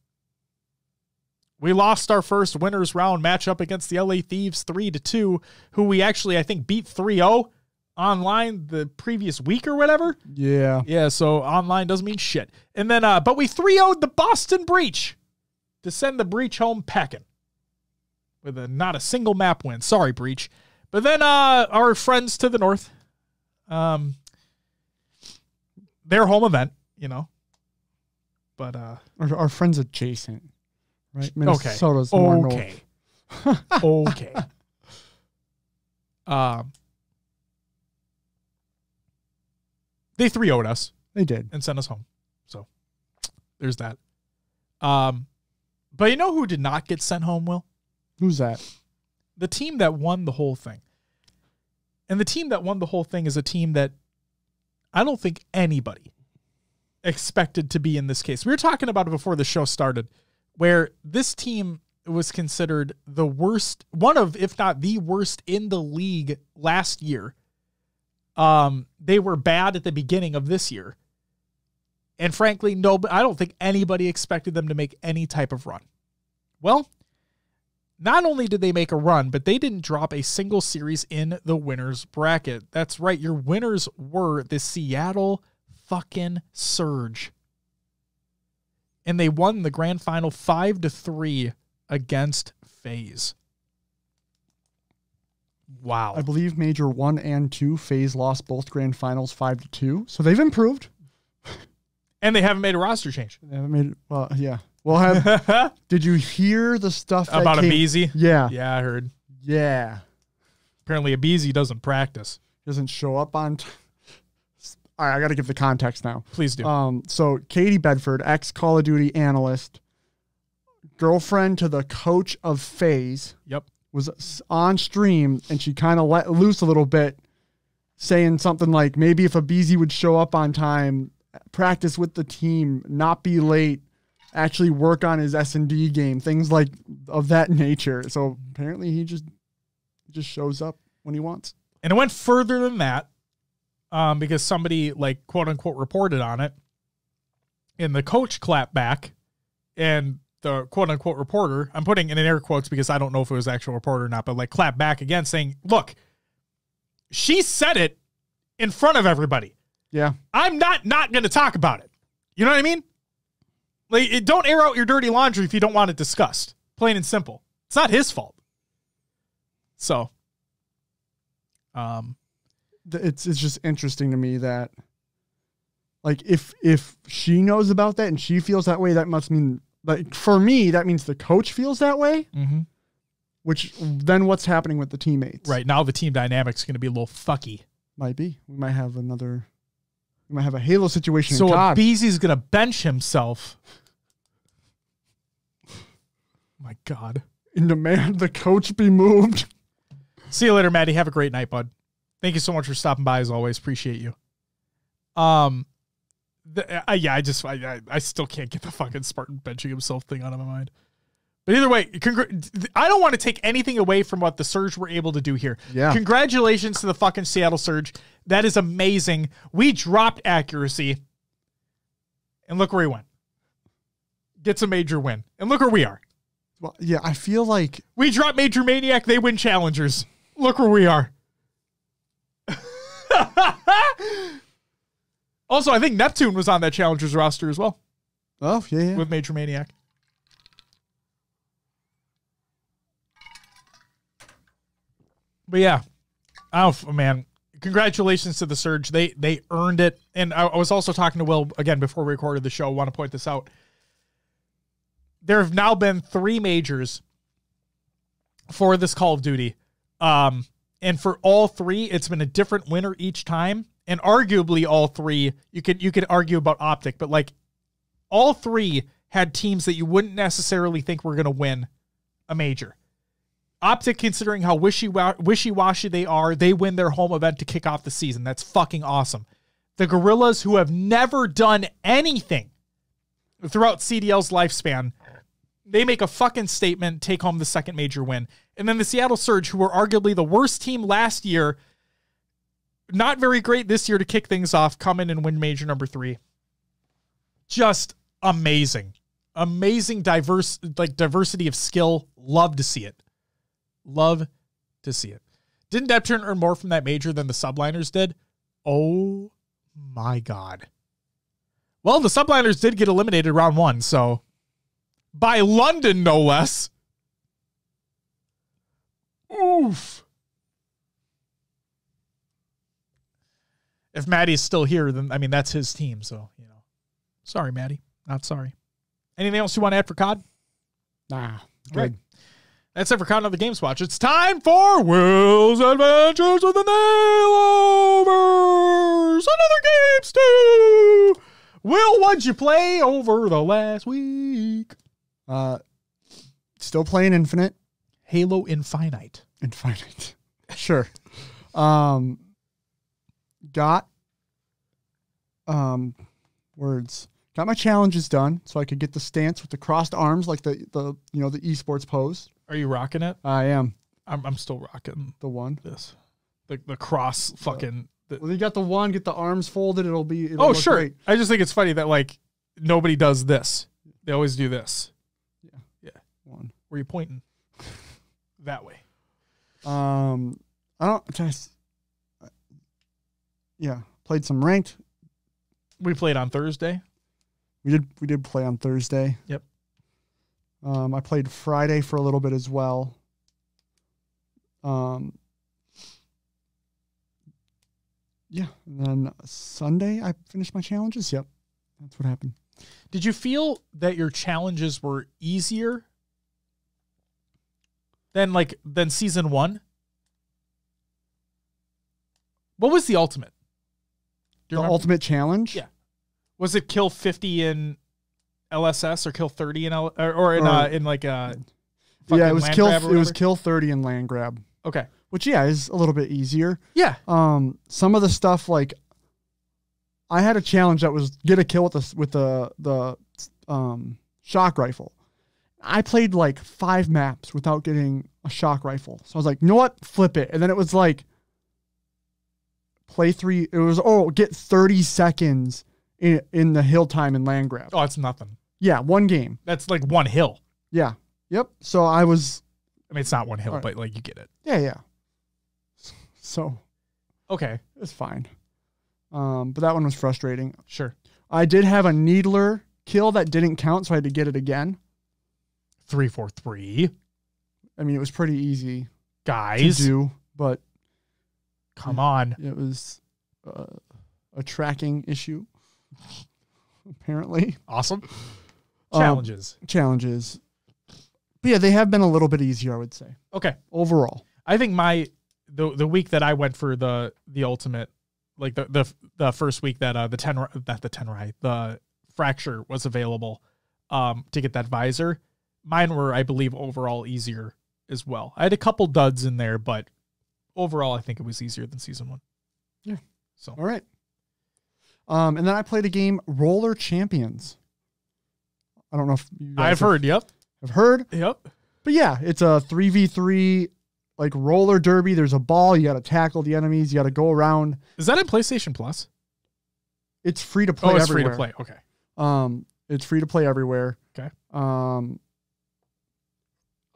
We lost our first winners round matchup against the LA Thieves 3-2, who we actually, I think, beat 3-0 online the previous week or whatever. Yeah. Yeah, so online doesn't mean shit. And then, but we 3-0'd the Boston Breach to send the Breach home packing with not a single map win. Sorry, Breach. But then our friends to the north, their home event, but our friends adjacent, right? Minnesota's more north. Okay. They 3-0'd us. They did. And sent us home. So there's that. But you know who did not get sent home, Will? Who's that? The team that won the whole thing. And the team that won the whole thing is a team that I don't think anybody expected to be in this case. We were talking about it before the show started, where this team was considered the worst, one of, if not the worst in the league last year. They were bad at the beginning of this year. And frankly, I don't think anybody expected them to make any type of run. Well, Not only did they make a run, but they didn't drop a single series in the winners bracket. That's right. Your winners were the Seattle fucking Surge. And they won the grand final 5-3 against FaZe. Wow. I believe Major 1 and 2, FaZe lost both grand finals 5-2. So they've improved. And they haven't made a roster change. They haven't made, well, yeah. Well, did you hear the stuff about Abeezy? Yeah. Yeah, I heard. Yeah. Apparently Abeezy doesn't practice. Doesn't show up on All right, I got to give the context now. Please do. So Katie Bedford, ex-Call of Duty analyst, girlfriend to the coach of FaZe. Yep. Was on stream, and she kind of let loose a little bit, saying something like, maybe if Abeezy would show up on time, practice with the team, not be late, actually work on his S&D game, things like of that nature. So apparently he just shows up when he wants. And it went further than that, because somebody like quote unquote reported on it, and the coach clapped back, and the quote unquote reporter, I'm putting in air quotes because I don't know if it was actual reporter or not, but like clapped back again saying, look, she said it in front of everybody. Yeah. I'm not going to talk about it. You know what I mean? Like, don't air out your dirty laundry if you don't want it discussed. Plain and simple. It's not his fault. So, it's just interesting to me that, like, if she knows about that and she feels that way, that must mean, like, for me, that means the coach feels that way. Mm-hmm. Which then what's happening with the teammates? Right now, the team dynamic's going to be a little fucky. Might be. We might have a Halo situation. So Abeezy's going to bench himself. My God. And demand the coach be moved. See you later, Maddie. Have a great night, bud. Thank you so much for stopping by as always. Appreciate you. I still can't get the fucking Spartan benching himself thing out of my mind. But either way, I don't want to take anything away from what the Surge were able to do here. Yeah. Congratulations to the fucking Seattle Surge. That is amazing. We dropped accuracy, and look where he went. Gets a major win. And look where we are. Well, yeah, I feel like... We drop Major Maniac, they win Challengers. Look where we are. Also, I think Neptune was on that Challengers roster as well. Oh, yeah. With Major Maniac. But yeah. Oh, man. Congratulations to the Surge. They earned it. And I was also talking to Will, again, before we recorded the show. I want to point this out. There have now been 3 majors for this Call of Duty. And for all 3, it's been a different winner each time. And arguably all 3, you could argue about Optic, but like all 3 had teams that you wouldn't necessarily think were going to win a major. Optic, considering how wishy-washy they are, they win their home event to kick off the season. That's fucking awesome. The Gorillas, who have never done anything throughout CDL's lifespan, they make a fucking statement, take home the second major win. And then the Seattle Surge, who were arguably the worst team last year, not very great this year to kick things off, come in and win major number 3. Just amazing. Amazing diversity of skill. Love to see it. Love to see it. Didn't Neptune earn more from that major than the Subliners did? Oh my God. Well, the Subliners did get eliminated round 1, so by London, no less. Oof. If Maddie's still here, then, I mean, that's his team, so, you know. Sorry, Maddie. Not sorry. Anything else you want to add for COD? Nah. Good. Right. That's it for COD on the Games Watch. It's time for Will's Adventures with the Nailovers. Another Games too. Will, what'd you play over the last week? Still playing Infinite. Halo Infinite. Sure. Got my challenges done so I could get the stance with the crossed arms like the esports pose. Are you rocking it? I am. I'm still rocking the one. This. The cross fucking well, you got the one, get the arms folded, it'll oh, sure. Great. I just think it's funny that like nobody does this. They always do this. Yeah. Where are you pointing? that way. I don't just. Yeah, played some ranked. We played on Thursday. We did play on Thursday. Yep. I played Friday for a little bit as well. Yeah, and then Sunday I finished my challenges. Yep, that's what happened. Did you feel that your challenges were easier than season 1? What was the ultimate? The ultimate challenge? Yeah. Was it kill 50 in LSS or kill 30 in yeah, it was kill 30 in land grab. Okay. Which is a little bit easier. Yeah. Some of the stuff I had a challenge that was get a kill with the shock rifle. I played 5 maps without getting a shock rifle. So I was like, you know what? Flip it. And then it was play 3. It was, get 30 seconds in the hill time in land grab. Oh, it's nothing. Yeah, one game. That's one hill. Yeah. Yep. So I mean, it's not one hill, right. But you get it. Yeah. So. Okay. It's fine. But that one was frustrating. Sure. I did have a needler kill that didn't count, so I had to get it again. 3-4-3. I mean, it was pretty easy, guys, to do, but come on, it was a tracking issue. Apparently, awesome challenges. But yeah, they have been a little bit easier, I would say. Okay, overall, I think the week that I went for the ultimate, the first week that the fracture was available, to get that visor, mine were, I believe, overall easier as well. I had a couple duds in there, but overall, I think it was easier than season 1. Yeah. So all right. And then I played a game, Roller Champions. I don't know if you guys I've heard. Yep. I've heard. Yep. But yeah, it's a 3v3 roller derby. There's a ball. You got to tackle the enemies. You got to go around. Is that in PlayStation Plus? It's free to play. Oh, it's everywhere. free to play. Okay. It's free to play everywhere. Okay.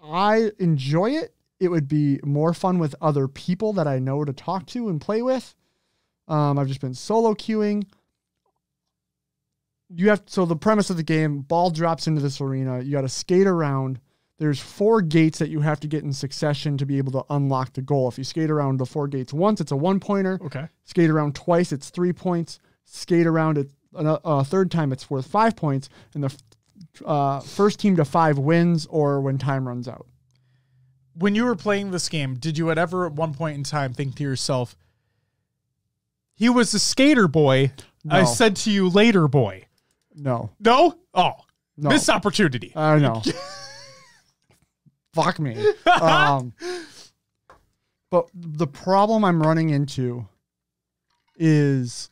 I enjoy it. It would be more fun with other people that I know to talk to and play with. I've just been solo queuing. So the premise of the game, ball drops into this arena. You got to skate around. There's 4 gates that you have to get in succession to be able to unlock the goal. If you skate around the 4 gates once, it's a 1-pointer. Okay. Skate around twice, it's 3 points. Skate around it a third time, it's worth 5 points. And the first team to 5 wins, or when time runs out. When you were playing this game, did you at one point in time think to yourself, he was a skater boy? No. I said to you later, boy. No. No? Oh, no. Missed opportunity. I know. Fuck me. But the problem I'm running into is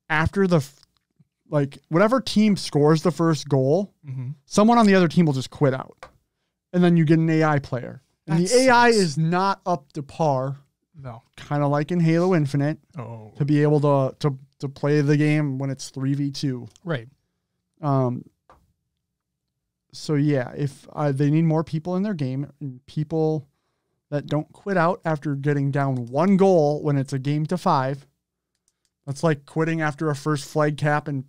after whatever team scores the first goal, someone on the other team will just quit out. And then you get an AI player. And the AI is not up to par. No. Kind of like in Halo Infinite. Oh. To be able to play the game when it's 3v2. Right. So yeah, if they need more people in their game, and people that don't quit out after getting down 1 goal when it's a game to 5. That's like quitting after a first flag cap in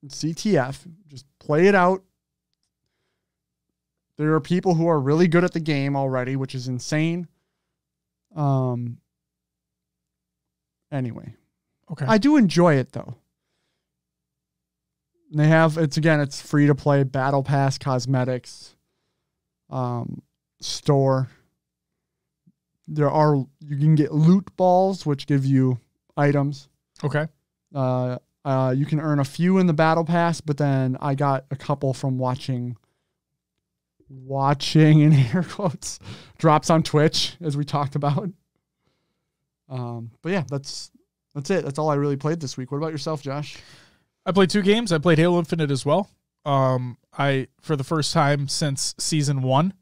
CTF. Just play it out. There are people who are really good at the game already, which is insane. Anyway. Okay. I do enjoy it though. They have, it's free to play, battle pass, cosmetics, store. You can get loot balls, which give you items. Okay. You can earn a few in the battle pass, but then I got a couple from watching in air quotes drops on Twitch, as we talked about. But yeah, that's it. That's all I really played this week. What about yourself, Josh? I played 2 games. I played Halo Infinite as well. For the first time since season 1,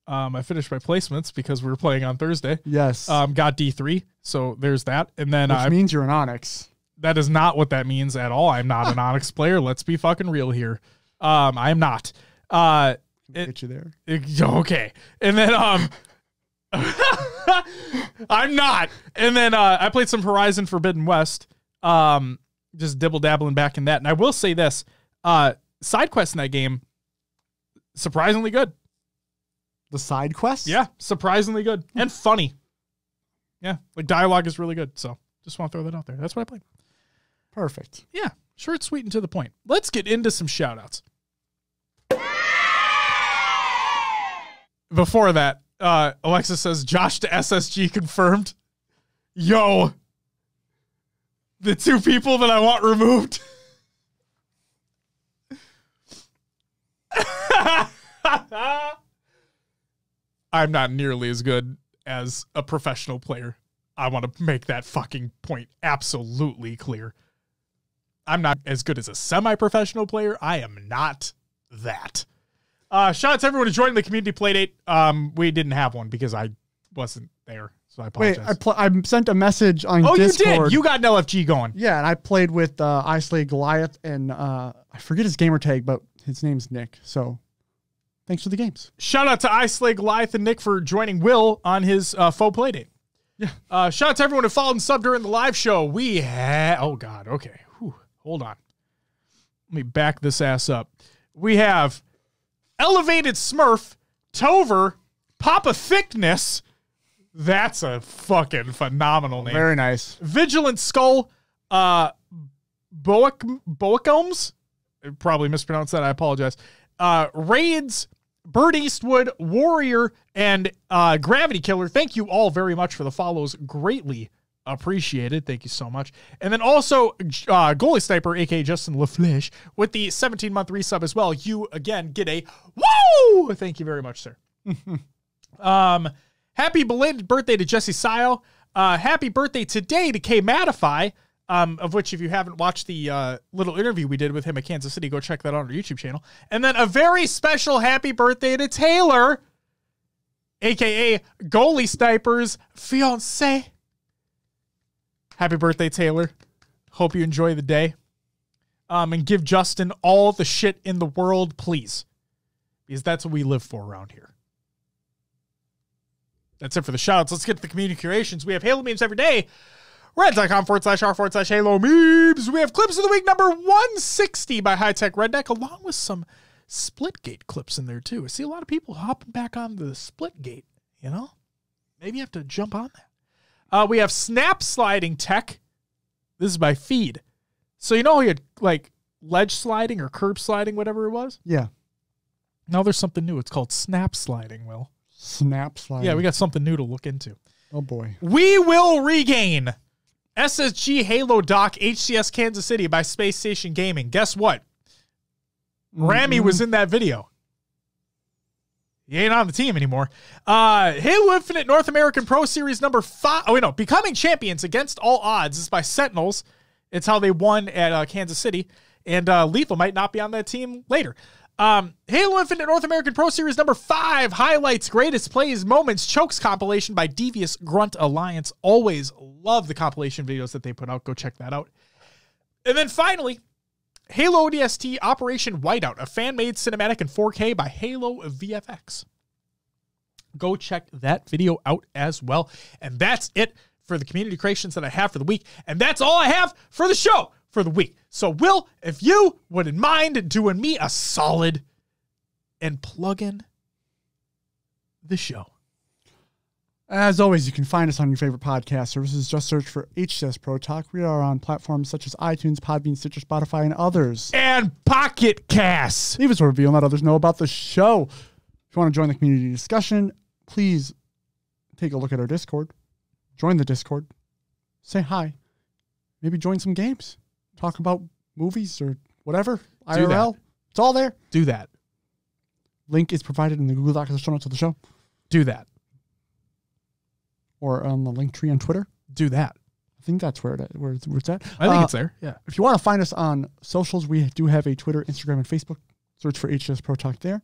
I finished my placements because we were playing on Thursday. Yes. Got D3. So there's that. And then which means you're an Onyx. That is not what that means at all. I'm not an Onyx player. Let's be fucking real here. I'm not. Get you there. Okay. And then I'm not. And then I played some Horizon Forbidden West. Just dibble-dabbling back in that. And I will say this. Side quests in that game, surprisingly good. The side quests? Yeah, surprisingly good. And funny. Yeah, like dialogue is really good. So just want to throw that out there. That's what I played. Perfect. Yeah, short, sweet, and to the point. Let's get into some shout-outs. Before that, Alexa says, Josh to SSG confirmed. Yo, the two people that I want removed. I'm not nearly as good as a professional player. I want to make that fucking point absolutely clear. I'm not as good as a semi-professional player. I am not that. Shout out to everyone who joined the community playdate. We didn't have one because I wasn't there, so I apologize. Wait, I sent a message on Discord. You did? You got an LFG going. Yeah, and I played with I Slay Goliath, and I forget his gamer tag, but his name's Nick, so thanks for the games. Shout out to I Slay Goliath and Nick for joining Will on his faux playdate. Yeah. Shout out to everyone who followed and subbed during the live show. We had... Oh, God. Okay. Whew. Hold on. Let me back this ass up. We have Elevated Smurf, Tover, Papa Thickness. That's a fucking phenomenal name. Very nice. Vigilant Skull, Boacombs. Probably mispronounced that. I apologize. Raids, Bird Eastwood, Warrior, and Gravity Killer. Thank you all very much for the follows. Greatly appreciated. Thank you so much. And then also Goalie Sniper, aka Justin LaFleche, with the 17-month resub as well. You, again, get a woo! Thank you very much, sir. Happy belated birthday to Jesse Sile. Happy birthday today to K Matify, of which if you haven't watched the little interview we did with him at Kansas City, go check that out on our YouTube channel. And then a very special happy birthday to Taylor, a.k.a. Goalie Sniper's fiancé. Happy birthday, Taylor. Hope you enjoy the day. And give Justin all the shit in the world, please. Because that's what we live for around here. That's it for the shoutouts. Let's get to the community curations. We have Halo memes every day. Reddit.com/r/Halo memes. We have clips of the week number 160 by High Tech Redneck, along with some Splitgate clips in there too. I see a lot of people hopping back on the Splitgate, you know? Maybe you have to jump on that. We have Snap Sliding Tech. This is by Feed. So you know he had like ledge sliding or curb sliding, whatever it was? Yeah. Now there's something new. It's called Snap Sliding, Will. Snap Sliding. Yeah, we got something new to look into. Oh, boy. We will regain SSG Halo Doc HCS Kansas City by Space Station Gaming. Guess what? Rami was in that video. He ain't on the team anymore. Halo Infinite North American Pro Series number 5. Oh, wait, no. Becoming Champions Against All Odds. This is by Sentinels. It's how they won at Kansas City. And Lethul might not be on that team later. Halo Infinite North American Pro Series number 5. Highlights, greatest plays, moments, chokes compilation by Devious Grunt Alliance. Always love the compilation videos that they put out. Go check that out. And then finally, Halo ODST Operation Whiteout, a fan-made cinematic in 4K by Halo VFX. Go check that video out as well. And that's it for the community creations that I have for the week. And that's all I have for the show for the week. So, Will, if you wouldn't mind doing me a solid and plug in the show. As always, you can find us on your favorite podcast services. Just search for HCS Pro Talk. We are on platforms such as iTunes, Podbean, Stitcher, Spotify, and others. And Pocket Cast. Leave us a review and let others know about the show. If you want to join the community discussion, please take a look at our Discord. Join the Discord. Say hi. Maybe join some games. Talk about movies or whatever. Do IRL. that. It's all there. Do that. Link is provided in the Google Doc of the show notes of the show. Do that. Or on the link tree on Twitter. Do that. I think that's where it's at. I think it's there. Yeah. If you want to find us on socials, we do have a Twitter, Instagram, and Facebook. Search for HCS Pro Talk there.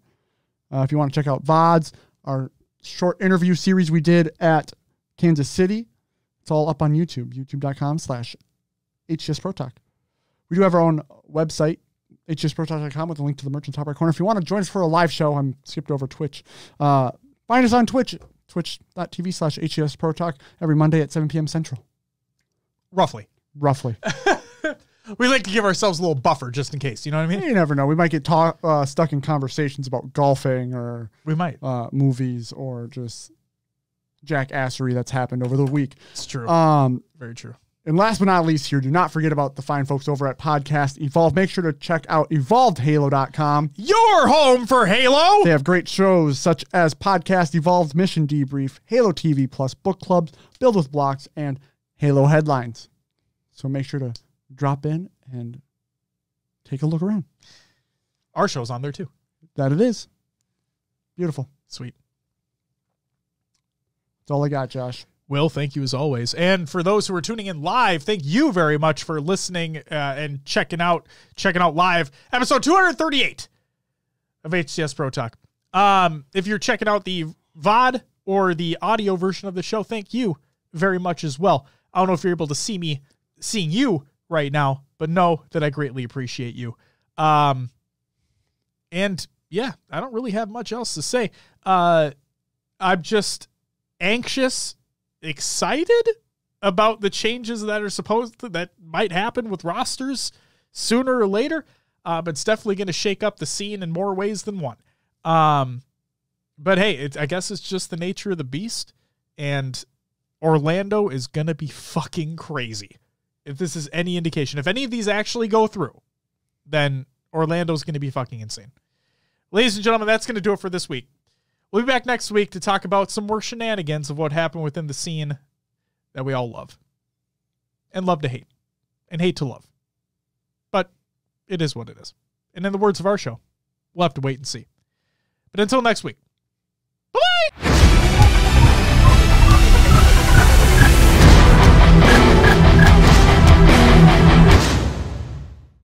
If you want to check out VODs, our short interview series we did at Kansas City, it's all up on YouTube, youtube.com/HCS Pro Talk. We do have our own website, hcsprotalk.com with a link to the merch in the top right corner. If you want to join us for a live show, I'm skipped over Twitch. Find us on Twitch, twitch.tv/HCS Pro Talk every Monday at 7 p.m. Central. Roughly. We like to give ourselves a little buffer just in case. You know what I mean? You never know. We might get stuck in conversations about golfing or we might movies or just jackassery that's happened over the week. It's true. Very true. And last but not least here, do not forget about the fine folks over at Podcast Evolve. Make sure to check out evolvedhalo.com. Your home for Halo. They have great shows such as Podcast Evolved Mission Debrief, Halo TV Plus Book Clubs, Build with Blocks, and Halo Headlines. So make sure to drop in and take a look around. Our show's on there too. That it is. Beautiful. Sweet. That's all I got, Josh. Will, thank you as always. And for those who are tuning in live, thank you very much for listening and checking out live episode 238 of HCS Pro Talk. If you're checking out the VOD or the audio version of the show, thank you very much as well. I don't know if you're able to seeing you right now, but know that I greatly appreciate you. And yeah, I don't really have much else to say. I'm just anxious, excited about the changes that might happen with rosters sooner or later. But it's definitely going to shake up the scene in more ways than one. But hey, I guess it's just the nature of the beast, and Orlando is going to be fucking crazy. If this is any indication, if any of these actually go through, then Orlando's going to be fucking insane. Ladies and gentlemen, that's going to do it for this week. We'll be back next week to talk about some more shenanigans of what happened within the scene that we all love. And love to hate. And hate to love. But it is what it is. And in the words of our show, we'll have to wait and see. But until next week,